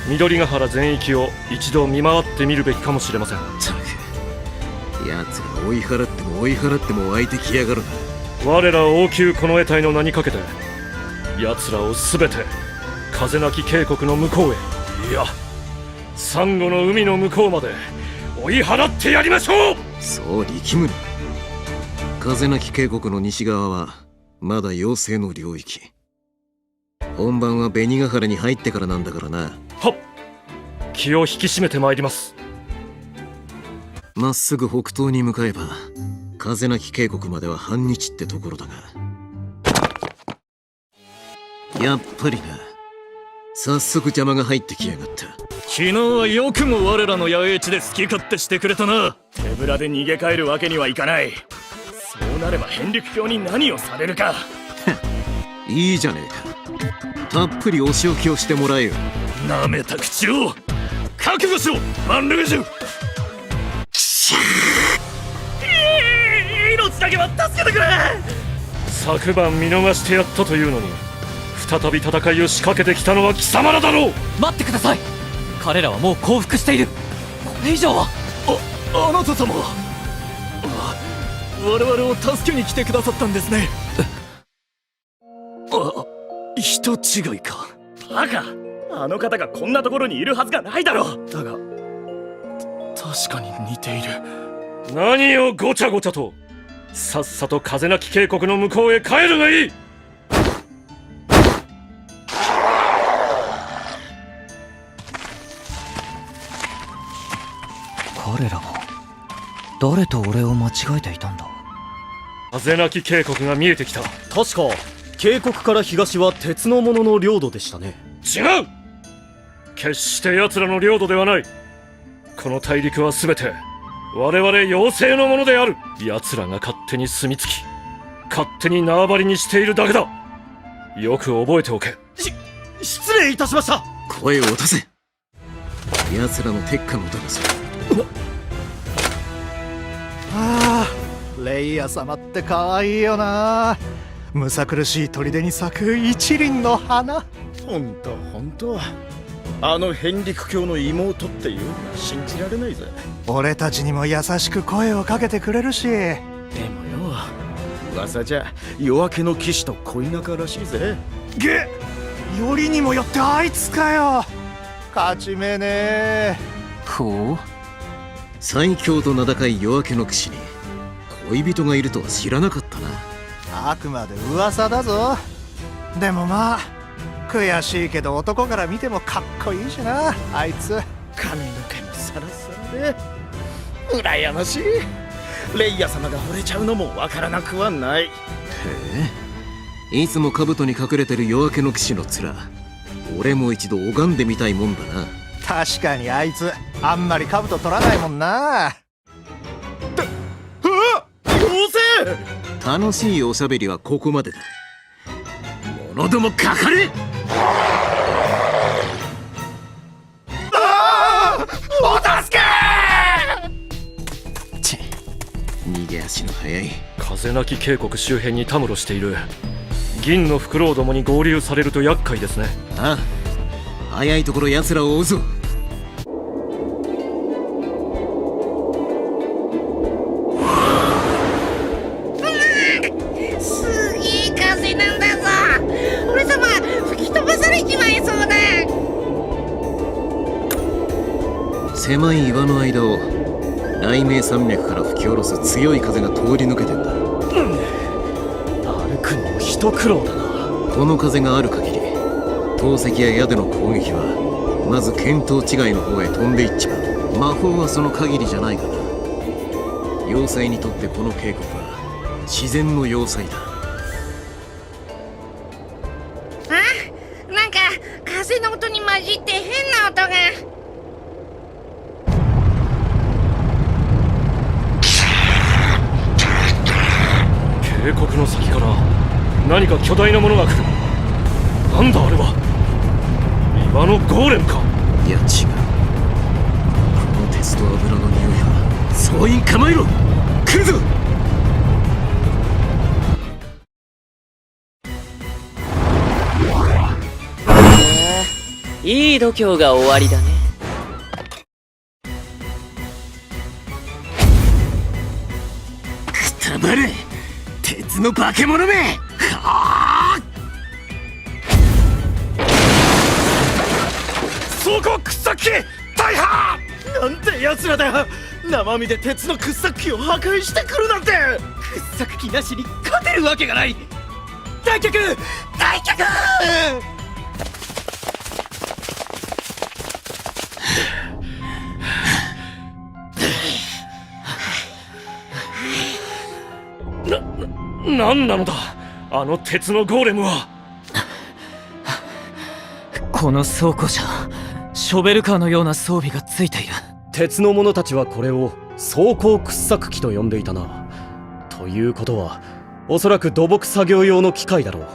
緑ヶ原全域を一度見回ってみるべきかもしれません。ったく奴ら追い払っても追い払っても湧いてきやがるな。我ら王宮近衛隊の名にかけて奴らを全て風なき渓谷の向こうへ、いやサンゴの海の向こうまで追い払ってやりましょう。そう力むな。風なき渓谷の西側はまだ妖精の領域。本番は紅ヶ原に入ってからなんだからな。はっ、気を引き締めてまいります。まっすぐ北東に向かえば風なき渓谷までは半日ってところだが、やっぱりな、早速邪魔が入ってきやがった。昨日はよくも我らの野営地で好き勝手してくれたな。手ぶらで逃げ帰るわけにはいかない。そうなれば遍陸橋に何をされるか。いいじゃねえか、たっぷりお仕置きをしてもらえよ。なめた口を覚悟しろマンルージュ。命だけは助けてくれ。昨晩見逃してやったというのに再び戦いを仕掛けてきたのは貴様らだろう。待ってください。彼らはもう降伏している。これ以上は。あなた様は我々を助けに来てくださったんですね。人違いか。バカ、あの方がこんなところにいるはずがないだろう。だが確かに似ている。何をごちゃごちゃと。さっさと風なき渓谷の向こうへ帰るがいい。彼らは誰と俺を間違えていたんだ。風なき渓谷が見えてきた。確か渓谷から東は鉄の者の領土でしたね。違う、決して奴らの領土ではない。この大陸は全て我々妖精のものである。奴らが勝手に住み着き勝手に縄張りにしているだけだ。よく覚えておけ。失礼いたしました。声を落とせ。奴らの鉄火の歌だぞ。ああ、レイヤ様って可愛いよな。むさ苦しい砦に咲く一輪の花。ほんとあの遍陸橋の妹っていうのは信じられないぜ。俺たちにも優しく声をかけてくれるし。でもよ、噂じゃ夜明けの騎士と恋仲らしいぜ。げっ、よりにもよってあいつかよ。勝ち目ねえ。ほう、最強と名高い夜明けの騎士に恋人がいるとは知らなかったな。あくまで噂だぞ。でもまあ悔しいけど男から見てもかっこいいしな、あいつ。髪の毛もサラサラで羨ましい。レイヤ様が惚れちゃうのもわからなくはない。へえ、いつも兜に隠れてる夜明けの騎士の面、俺も一度拝んでみたいもんだな。確かにあいつあんまり兜取らないもんな。妖精、楽しいおしゃべりはここまでだ。物どもかかれ。お助け。チッ、逃げ足の速い。風なき渓谷周辺にたむろしている銀のフクロウどもに合流されると厄介ですね。ああ、早いところ奴らを追うぞ。すげえ風なんだぞ。俺様吹き飛ばされちまいそうだ。狭い岩の間を雷鳴山脈から吹き下ろす強い風が通り抜けてんだ。歩くのも一苦労だな。この風がある限り投石や矢での攻撃はまず見当違いの方へ飛んでいっちまう。魔法はその限りじゃないがな。要塞にとってこの渓谷は自然の要塞だ。あ、なんか風の音に混じって変な音が。渓谷の先から何か巨大なものが来る。なんだあれは。岩のゴーレムか。いや違う。この鉄と油の匂いは総員構えろ。来るぞ。いい度胸が終わりだね。くたばれ鉄の化け物め。装甲掘削機大破。なんて奴らだよ。生身で鉄の掘削機を破壊してくるなんて。掘削機なしに勝てるわけがない。大脚大脚。なんなのだあの鉄のゴーレムは。この倉庫じゃショベルカーのような装備がついている。鉄の者たちはこれを装甲掘削機と呼んでいたな。ということはおそらく土木作業用の機械だろう。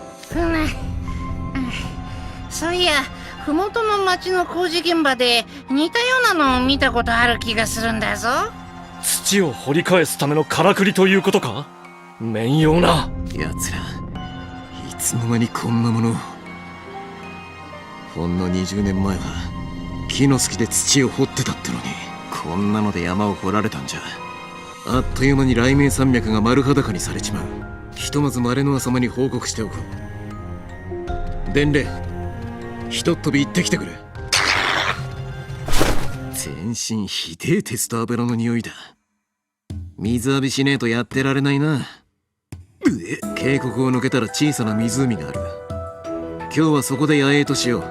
そういや、麓の町の工事現場で似たようなのを見たことある気がするんだぞ。土を掘り返すためのからくりということか。面用な。奴らいつの間にこんなものを。ほんの20年前は木の隙で土を掘ってたってのに、こんなので山を掘られたんじゃあっという間に雷鳴山脈が丸裸にされちまう。ひとまずマレノア様に報告しておこう。伝令、ひとっ飛び行ってきてくれ。全身ひでえ鉄と油の匂いだ。水浴びしねえとやってられないな。渓谷を抜けたら小さな湖がある。今日はそこで野営としよう。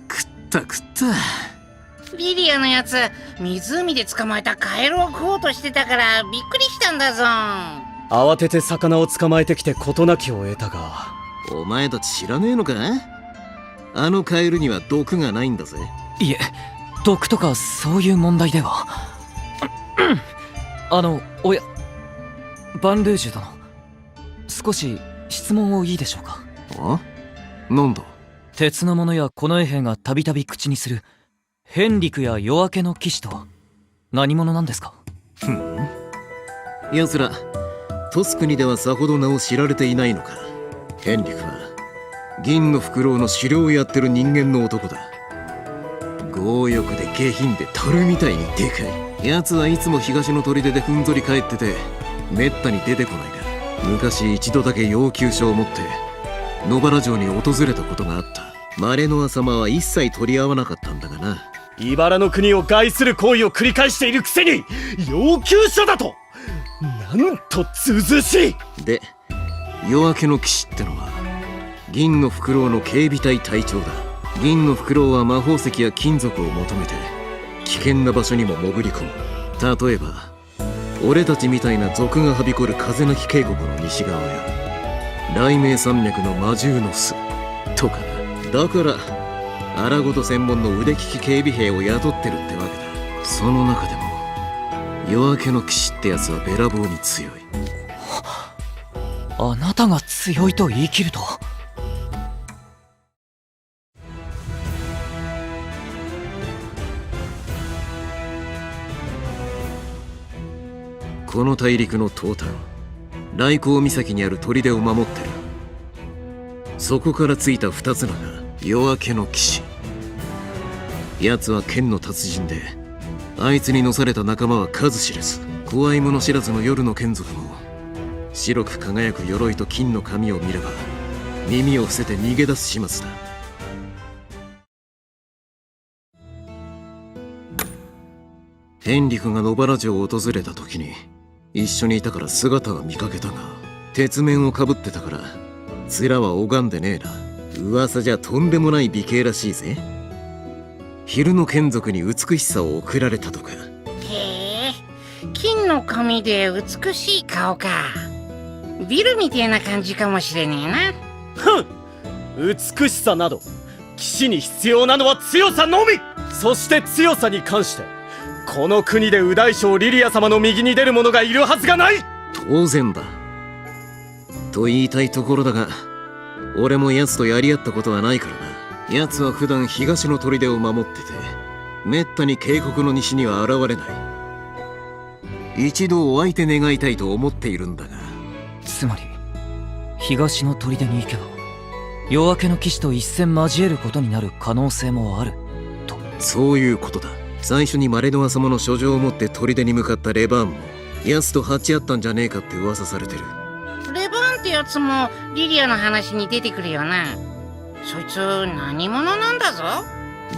食った食った。リリアのやつ、湖で捕まえたカエルを食おうとしてたからびっくりしたんだぞ。慌てて魚を捕まえてきて事なきを得たが。お前たち知らねえのか。あのカエルには毒がないんだぜ。いえ、毒とかそういう問題では。おや、バンルージュ殿、少し質問をいいでしょうか。あ？なんだ。鉄の者や近衛兵がたびたび口にするヘンリクや夜明けの騎士とは何者なんですか。奴らトス国ではさほど名を知られていないのか。ヘンリクは銀のフクロウの狩猟をやってる人間の男だ。強欲で下品で樽みたいにでかい。奴はいつも東の砦でふんぞり返っててめったに出てこないが、昔一度だけ要求書を持って野原城に訪れたことがあった。マレノア様は一切取り合わなかったんだがな。茨の国を害する行為を繰り返しているくせに要求書だと。なんとずうずうしい。で、夜明けの騎士ってのは銀のフクロウの警備隊隊長だ。銀のフクロウは魔法石や金属を求めて危険な場所にも潜り込む。例えば俺たちみたいな賊がはびこる風なき渓谷の西側や雷鳴山脈の魔獣の巣とかな。だから荒ごと専門の腕利き警備兵を雇ってるってわけだ。その中でも夜明けの騎士ってやつはべらぼうに強い。あなたが強いと言い切ると。この大陸の東端来光岬にある砦を守ってる。そこからついた二つ名が夜明けの騎士。奴は剣の達人で、あいつに乗された仲間は数知れず。怖いもの知らずの夜の眷属も白く輝く鎧と金の髪を見れば耳を伏せて逃げ出す始末だ。ヘンリクが野原城を訪れた時に一緒にいたから姿は見かけたが、鉄面をかぶってたから面は拝んでねえな。噂じゃとんでもない美形らしいぜ。昼の眷属に美しさを贈られたとか。へえ、金の髪で美しい顔か。ビルみてえな感じかもしれねえな。ふん、美しさなど騎士に必要なのは強さのみ。そして強さに関してこの国で右大将リリア様の右に出る者がいるはずがない。当然だと言いたいところだが、俺も奴とやり合ったことはないからな。奴は普段東の砦を守ってて、めったに渓谷の西には現れない。一度お相手願いたいと思っているんだが。つまり東の砦に行けば夜明けの騎士と一戦交えることになる可能性もあると。そういうことだ。最初にマレノア様の書状を持って砦に向かったレバーンも奴と鉢合ったんじゃねえかって噂されてる。レバーンってやつもリリアの話に出てくるよな。そいつ何者なんだぞ。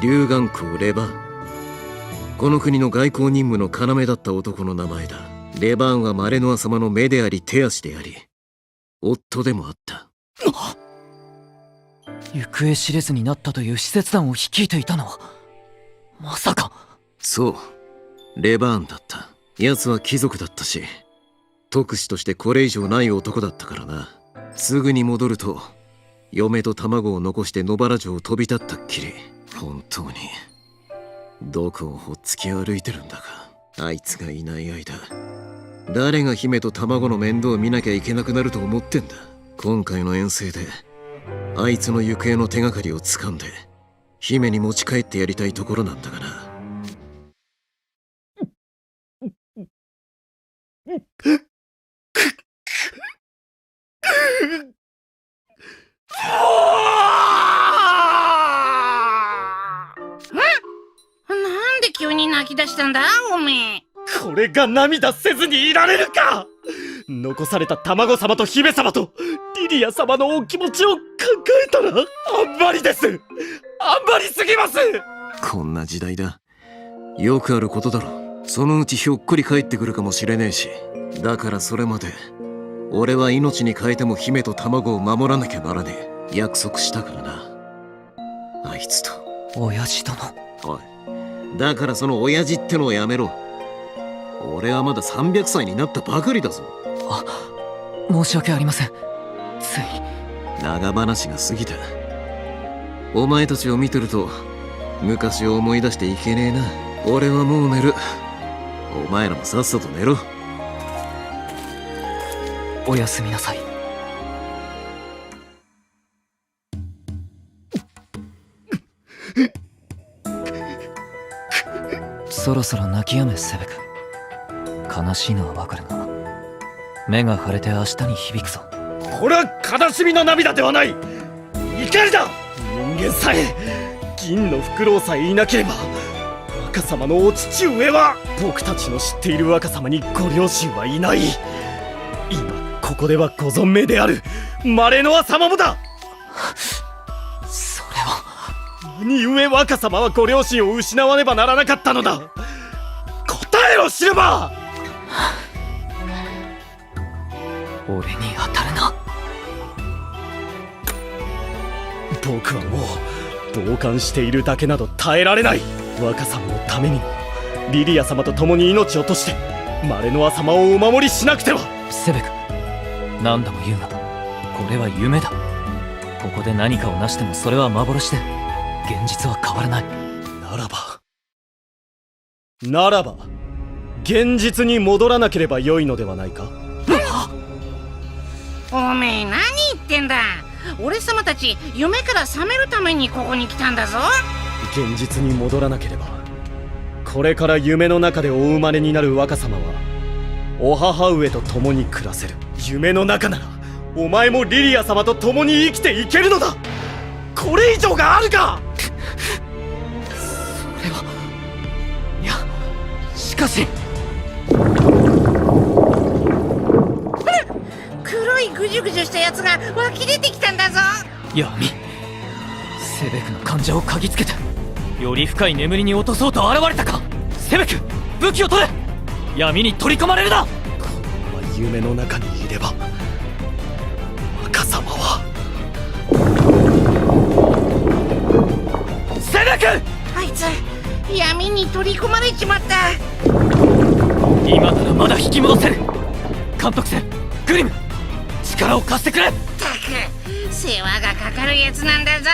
龍眼公レバーン、この国の外交任務の要だった男の名前だ。レバーンはマレノア様の目であり手足であり夫でもあった。行方知れずになったという使節団を率いていたのはまさか。そう、レバーンだった。奴は貴族だったし特使としてこれ以上ない男だったからな。すぐに戻ると嫁と卵を残して野原城を飛び立ったっきり。本当にどこをほっつき歩いてるんだか。あいつがいない間誰が姫と卵の面倒を見なきゃいけなくなると思ってんだ。今回の遠征であいつの行方の手がかりをつかんで姫に持ち帰ってやりたいところなんだがな。なんで急に泣き出したんだおめえ。これが涙せずにいられるか。残された卵様と姫様とリリア様のお気持ちを考えたらあんまりです。あんまりすぎます。こんな時代だ。よくあることだろ。そのうちひょっこり帰ってくるかもしれねえし。だからそれまで俺は命に変えても姫と卵を守らなきゃならねえ。約束したからな、あいつと。親父殿。おい、だからその親父ってのをやめろ。俺はまだ300歳になったばかりだぞ。あ、申し訳ありません。つい長話が過ぎた。お前たちを見てると昔を思い出していけねえな。俺はもう寝る。お前らもさっさと寝ろ。おやすみなさい。そろそろ泣き止めセベ君。悲しいのはわかるが目が腫れて明日に響くぞ。これは悲しみの涙ではない、怒りだ。人間さえ銀のフクロウさえいなければ若様のお父上は。僕たちの知っている若様にご両親はいない。今ここではご存命であるマレノア様もだ。それは何故若様はご両親を失わねばならなかったのだ。答えろシルバー。俺に当たるな。僕はもう傍観しているだけなど耐えられない。若様のためにもリリア様と共に命を賭してマレノア様をお守りしなくては。セベ君、何度も言うがこれは夢だ。ここで何かを成してもそれは幻で現実は変わらない。ならば現実に戻らなければよいのではないか。おめえ何言ってんだ。俺様たち夢から覚めるためにここに来たんだぞ。現実に戻らなければこれから夢の中でお生まれになる若様はお母上と共に暮らせる。夢の中ならお前もリリア様と共に生きていけるのだ。これ以上があるか。それはいや、しかしぐじゅぐじゅしたやつが湧き出てきたんだぞ。闇セベクの患者を嗅ぎつけてより深い眠りに落とそうと現れたか。セベク、武器を取れ。闇に取り込まれるな。このまま夢の中にいれば若様はセベク。あいつ闇に取り込まれちまった。今ならまだ引き戻せる。監督生グリム、力を貸してくれ。ったく世話がかかるやつなんだぞ。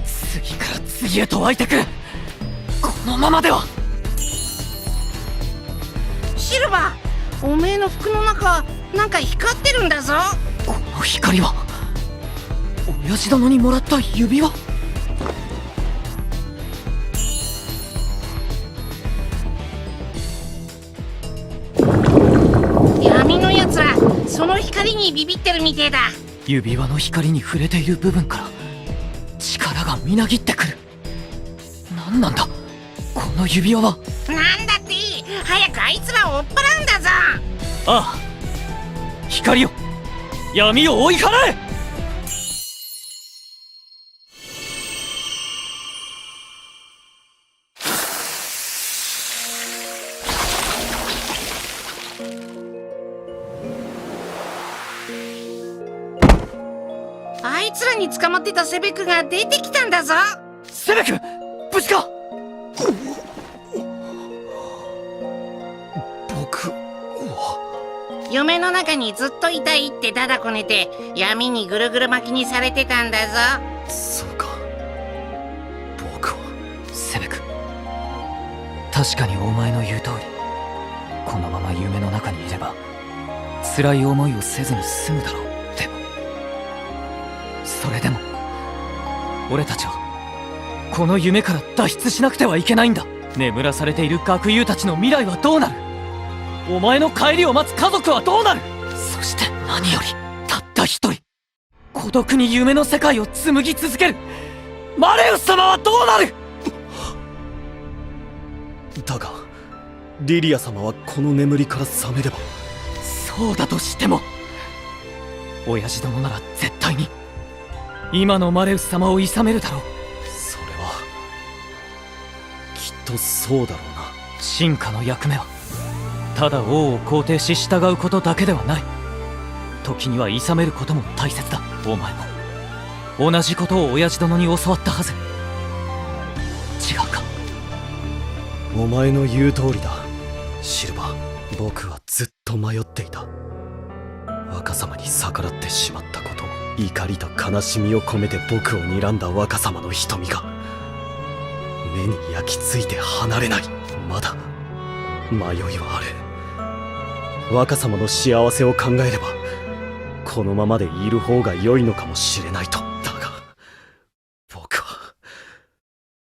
次から次へと湧いてくる。このままでは。シルバー、おめえの服の中なんか光ってるんだぞ。この光は親父殿にもらった指輪。闇のやつらその光にビビってるみてえだ。指輪の光に触れている部分から力がみなぎってくる。何なんだこの指輪は。なんだって早くあいつらを追っ払うんだぞ。ああ、光を闇を追い払え。あいつらに捕まってたセベクが出てきたんだぞ。セベク、無事か。僕は夢の中にずっといたいってだだこねて闇にぐるぐる巻きにされてたんだぞ。そうか。僕はセベク、確かにお前の言う通り、このまま夢の中にいれば辛い思いをせずに済むだろう。でもそれでも俺たちはこの夢から脱出しなくてはいけないんだ。眠らされている学友たちの未来はどうなる。お前の帰りを待つ家族はどうなる。そして何よりたった一人孤独に夢の世界を紡ぎ続けるマレウス様はどうなる。だがリリア様はこの眠りから覚めれば。そうだとしても親父殿なら絶対に今のマレウス様を諌めるだろう。それはきっとそうだろうな。進化の役目はただ王を肯定し従うことだけではない。時には諌めることも大切だ。お前も同じことを親父殿に教わったはず。違うか。お前の言う通りだシルバー。僕はずっと迷っていた。若様に逆らってしまったことを、怒りと悲しみを込めて僕を睨んだ若様の瞳が目に焼き付いて離れない。まだ迷いはある。若様の幸せを考えればこのままでいる方が良いのかもしれないと。だが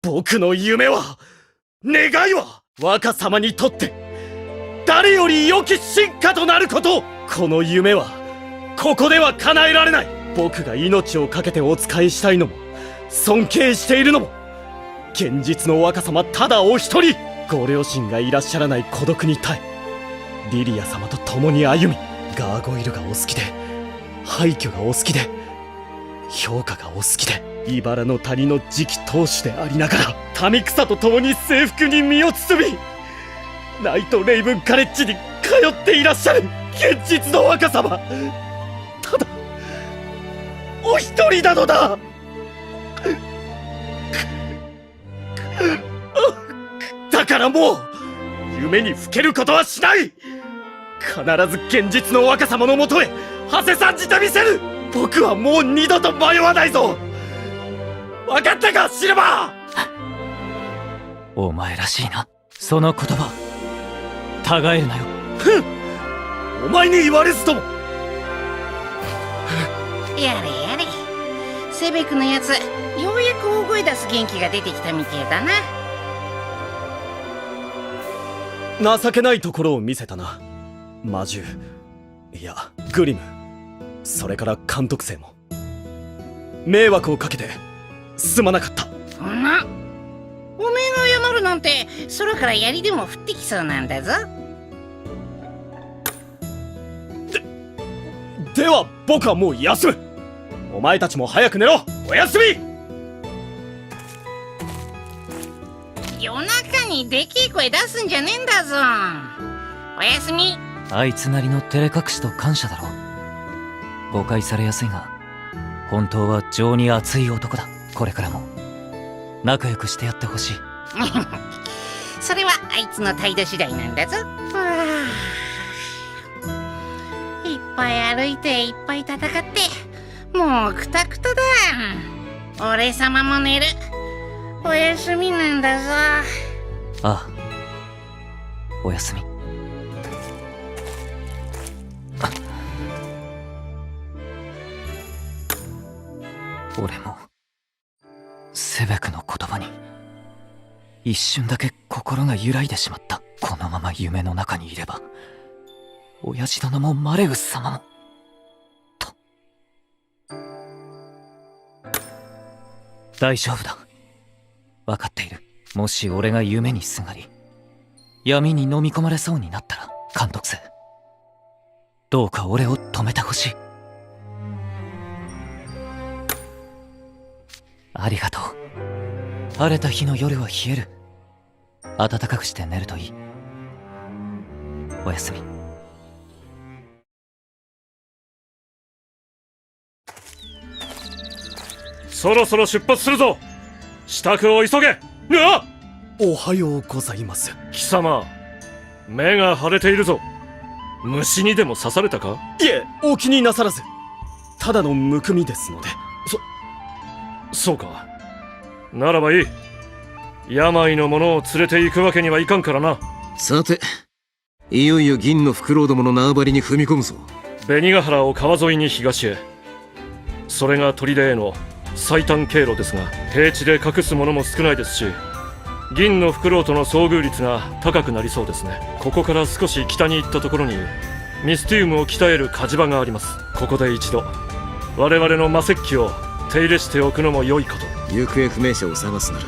僕の夢は、願いは若様にとって誰より良き進化となること。この夢はここでは叶えられない。僕が命を懸けてお仕えしたいのも尊敬しているのも現実の若様ただお一人。ご両親がいらっしゃらない孤独に耐えリリア様と共に歩み、ガーゴイルがお好きで廃墟がお好きで評価がお好きで茨の谷の次期当主でありながら民草と共に制服に身を包みナイトレイブンカレッジに通っていらっしゃる現実の若様、ただお一人なのだ。だからもう夢にふけることはしない。必ず現実の若様のもとへ馳せ参じてみせる。僕はもう二度と迷わないぞ。分かったかシルバー。お前らしいな、その言葉。たがえるなよ。ふん、お前に言われずとも。やれやれ、セベクのやつようやく大声出す元気が出てきたみてえだな。情けないところを見せたな魔獣。いやグリム、それから監督生も迷惑をかけてすまなかった。な、おめえが謝るなんて空から槍でも降ってきそうなんだぞ。では僕はもう休む。お前たちも早く寝ろ。おやすみ。夜中にでけえ声出すんじゃねえんだぞ。おやすみ。あいつなりの照れ隠しと感謝だろ。誤解されやすいが本当は情に熱い男だ。これからも仲良くしてやってほしい。それはあいつの態度次第なんだぞ。いっぱい歩いていっぱい戦ってもうクタクタだ。俺様も寝る。おやすみなんだぞ。ああ、おやすみ。俺もセベクの言葉に一瞬だけ心が揺らいでしまった。このまま夢の中にいれば親父殿もマレウス様もと。大丈夫だ、分かっている。もし俺が夢にすがり闇に飲み込まれそうになったら監督生、どうか俺を止めてほしい。ありがとう。晴れた日の夜は冷える。暖かくして寝るといい。おやすみ。そろそろ出発するぞ。支度を急げ。おはようございます。貴様、目が腫れているぞ。虫にでも刺されたか？いえ、お気になさらず。ただのむくみですので。そうか。ならばいい。病の者を連れて行くわけにはいかんからな。さて、いよいよ銀のフクロウどもの縄張りに踏み込むぞ。紅ヶ原を川沿いに東へ。それが砦への最短経路ですが、平地で隠すものも少ないですし、銀のフクロウとの遭遇率が高くなりそうですね。ここから少し北に行ったところにミスティウムを鍛える火事場があります。ここで一度我々の魔石器を手入れしておくのも良いかと。行方不明者を探すなら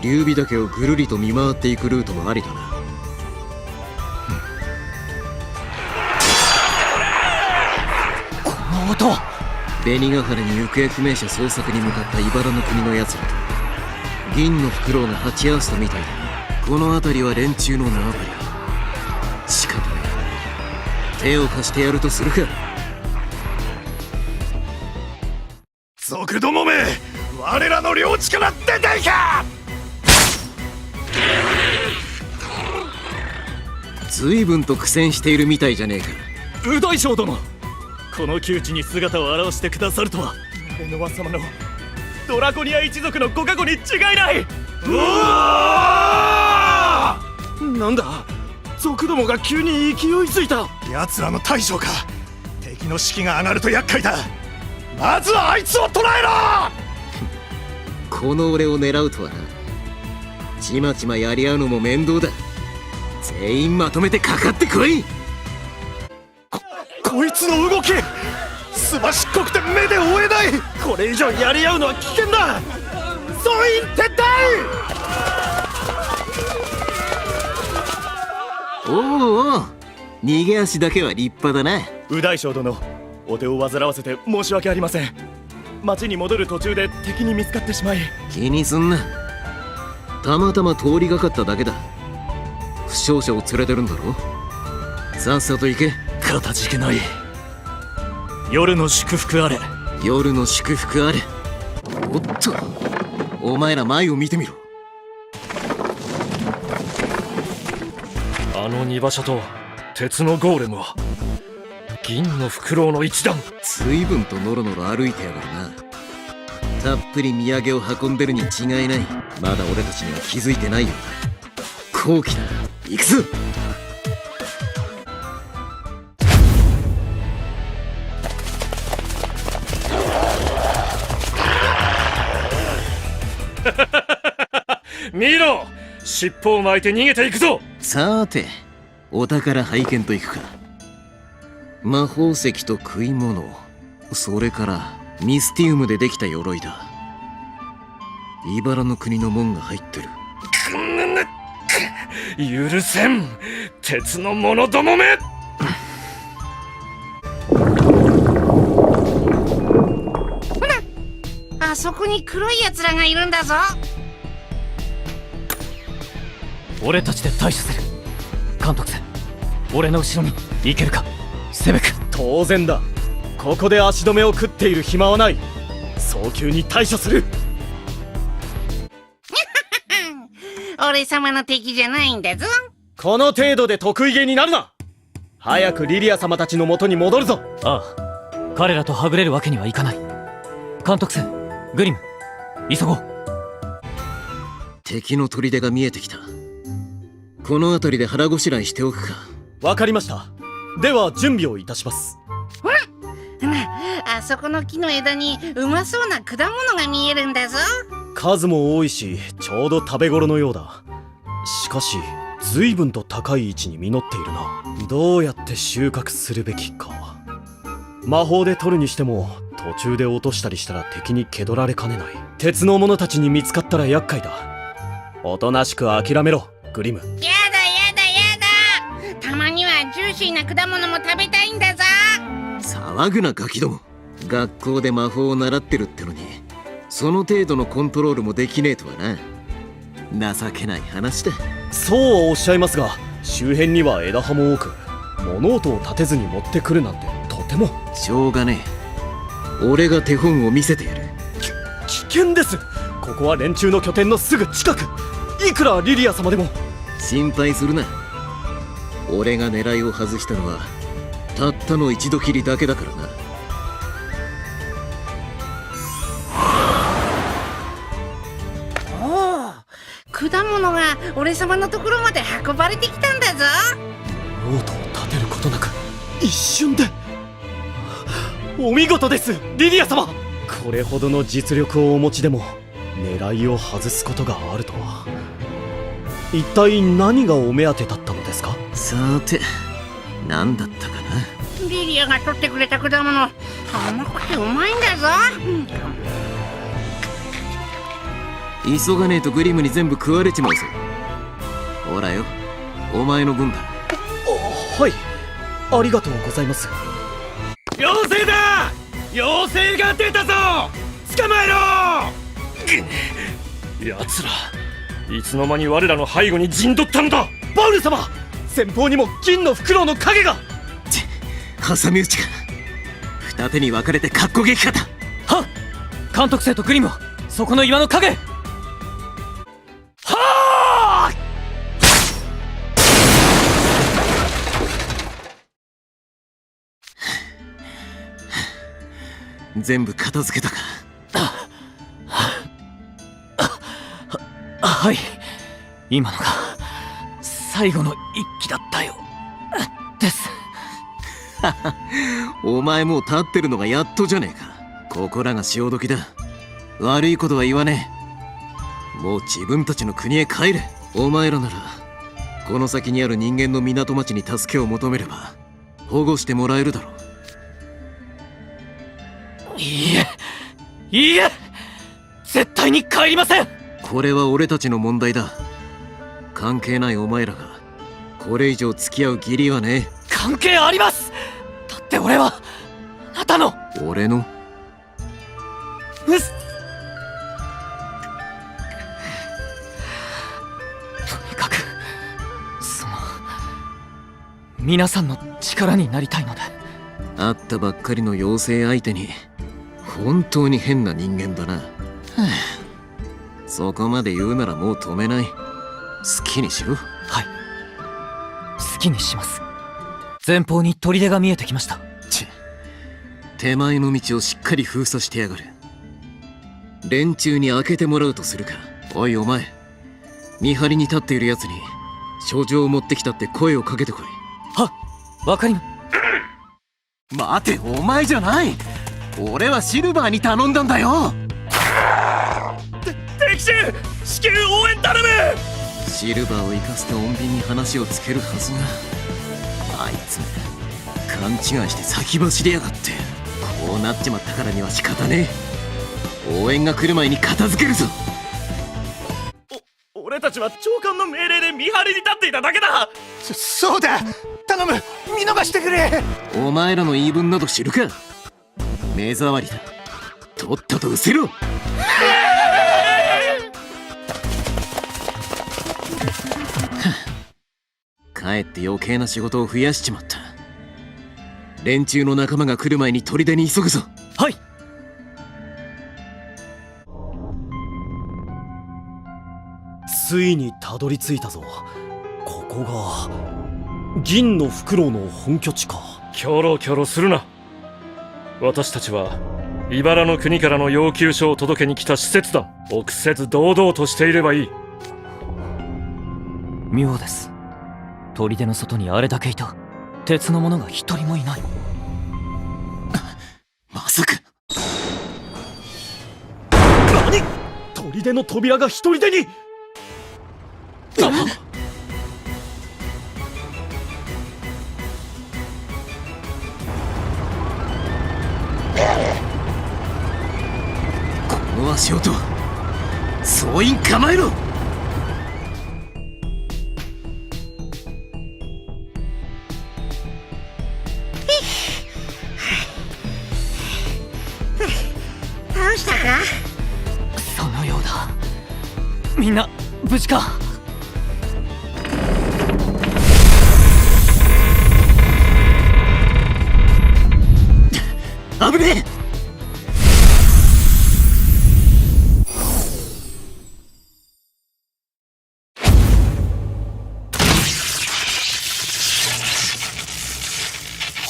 劉備岳をぐるりと見回っていくルートもありだな。この音は紅ヶ原に行方不明者捜索に向かった茨の国の奴らと銀のフクロウが鉢合わせたみたいだ。この辺りは連中の縄張り。仕方ない。手を貸してやるとするか。賊どもめ、我らの領地から出ていか。随分と苦戦しているみたいじゃねえか。右大将殿、この窮地に姿を現してくださるとはレノワ様のドラコニア一族のご加護に違いない。なんだ、族どもが急に勢いづいた。奴らの大将か。敵の士気が上がると厄介だ。まずはあいつを捕らえろ。この俺を狙うとはな。ちまちまやり合うのも面倒だ。全員まとめてかかってこい。こいつの動きすばしっこくて目で追えない。これ以上やり合うのは危険だ。総員撤退。おうおう、逃げ足だけは立派だな。右大将殿、お手を煩わせて申し訳ありません。町に戻る途中で敵に見つかってしまい。気にすんな。たまたま通りがかっただけだ。負傷者を連れてるんだろ。さっさと行け。かたじけない。夜の祝福あれ。夜の祝福あれ。おっと、お前ら前を見てみろ。あの荷馬車と鉄のゴーレムは銀のフクロウの一団。随分とノロノロ歩いてやがるな。たっぷり土産を運んでるに違いない。まだ俺たちには気づいてないようだ。好機だ、行くぞ。見ろ、尻尾を巻いて逃げていくぞ。さーて、お宝拝見といくか。魔法石と食い物、それからミスティウムでできた鎧だ。茨の国の門が入ってる。許せん、鉄の者どもめ。あそこに黒い奴らがいるんだぞ。俺たちで対処する。監督さん、俺の後ろに行けるか。セベク。当然だ。ここで足止めを食っている暇はない。早急に対処する。俺様の敵じゃないんだぞ。この程度で得意げになるな。早くリリア様たちの元に戻るぞ。ああ、彼らとはぐれるわけにはいかない。監督さん、グリム、急ごう。敵の砦が見えてきた。この辺りで腹ごしらえしておくか。わかりました。では準備をいたします。あそこの木の枝にうまそうな果物が見えるんだぞ。数も多いし、ちょうど食べ頃のようだ。しかし随分と高い位置に実っているな。どうやって収穫するべきか。魔法で取るにしても途中で落としたりしたら敵に蹴取られかねない。鉄の者たちに見つかったら厄介だ。おとなしく諦めろ、グリム。やだやだやだ。たまにはジューシーな果物も食べたいんだぞ。騒ぐなガキども。学校で魔法を習ってるってのにその程度のコントロールもできねえとはな。情けない話だ。そうはおっしゃいますが、周辺には枝葉も多く、物音を立てずに持ってくるなんてとても。しょうがねえ。俺が手本を見せてやる。危険です。ここは連中の拠点のすぐ近く。いくらリリア様でも。心配するな。俺が狙いを外したのはたったの一度きりだけだからな。果物が俺様のところまで運ばれてきたんだぞ。物音を立てることなく一瞬で。お見事です、リリア様。これほどの実力をお持ちでも狙いを外すことがあるとは。一体何がお目当てだったのですか。さて何だったかな。リリアが取ってくれた果物、甘くてうまいんだぞ。急がねえとグリムに全部食われちまうぞ。ほらよ、お前の分だ。はい、ありがとうございます。妖精だ。妖精が出たぞ。捕まえろ。奴らいつの間に我らの背後に陣取ったんだ。バウル様、前方にも銀のフクロウの影が。挟み撃ちか。二手に分かれてかっこ撃破だ。はっ、監督生とグリムはそこの岩の影。はあ。全部片付けたか。はい、今のが最後の一機だったよです。お前もう立ってるのがやっとじゃねえか。ここらが潮時だ。悪いことは言わねえ。もう自分たちの国へ帰れ。お前らならこの先にある人間の港町に助けを求めれば保護してもらえるだろう。いいえ、いいえ、絶対に帰りません。これは俺たちの問題だ。関係ないお前らがこれ以上付き合う義理はねえ。関係あります。だって俺はあなたの。俺のとにかくその皆さんの力になりたいので。会ったばっかりの妖精相手に本当に変な人間だな。そこまで言うならもう止めない。好きにしろ。はい、好きにします。前方に砦が見えてきました。手前の道をしっかり封鎖してやがる。連中に開けてもらうとするか。おいお前、見張りに立っているやつに書状を持ってきたって声をかけてこい。はっ、わかりま。待て、お前じゃない。俺はシルバーに頼んだんだよ。敵手至急応援頼む。シルバーを生かして穏便に話をつけるはずが、あいつ勘違いして先走りやがって。こうなっちまったからには仕方ねえ。応援が来る前に片付けるぞ。ちは長官の命令で見張りに立っていただけだ。そうだ、頼む、見逃してくれ。お前らの言い分など知るか。目障りだ。とっとと失せろ。かえって余計な仕事を増やしちまった。連中の仲間が来る前に砦に急ぐぞ。はい。ついにたどり着いたぞ。ここが銀のフクロウの本拠地か。キョロキョロするな。私たちは茨の国からの要求書を届けに来た使節団。臆せず堂々としていればいい。妙です。砦の外にあれだけいた鉄の者が一人もいない。まさか。何？砦の扉が一人でに。この足音、総員構えろ。倒したか？そのようだ。みんな無事か？危ねえ。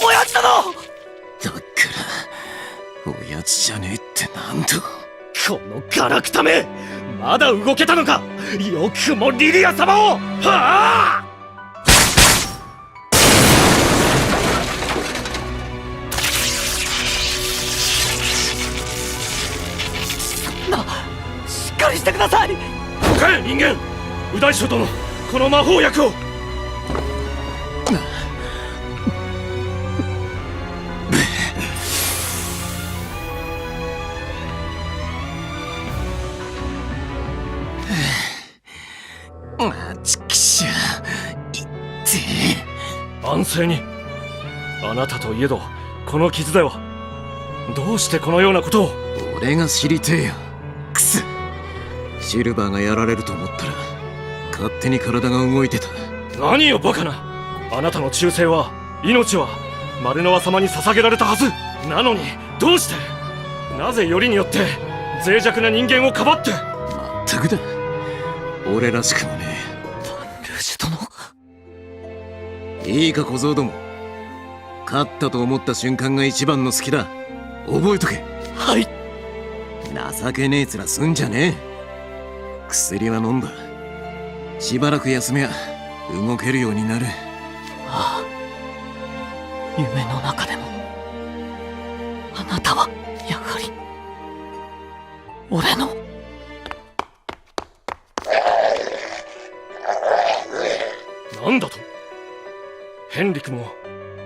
親父殿！だから親父じゃねえってなんだ。このガラクタめ、まだ動けたのか。よくもリリア様を。はあ！しっかりしてください。どかえ人間。右大将殿、この魔法薬を。ちくしょう、いって安静に。あなたといえどこの傷ではどうしてこのようなことを。俺が知りてえよ。くす、シルバーがやられると思ったら勝手に体が動いてた。何よバカな。あなたの忠誠は、命はマルノワ様に捧げられたはずなのに、どうして、なぜよりによって脆弱な人間をかばって。まったくだ、俺らしくもねえ。ルージュ殿。いいか小僧ども、勝ったと思った瞬間が一番の好きだ。覚えとけ。はい。情けねえ面すんじゃねえ。薬は飲んだ。しばらく休めや動けるようになる。ああ、夢の中でもあなたはやはり俺の。なんだと。ヘンリクも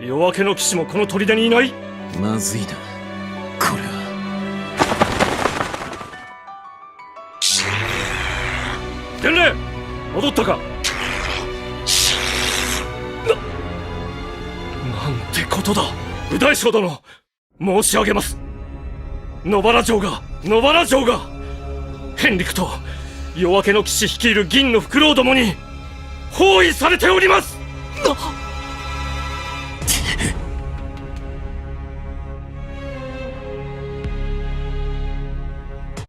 夜明けの騎士もこの砦にいない。まずいな、これは。伝令、戻ったか。なんてことだ。右大将殿、申し上げます。野原城がヘンリクと夜明けの騎士率いる銀のフクロウどもに包囲されております。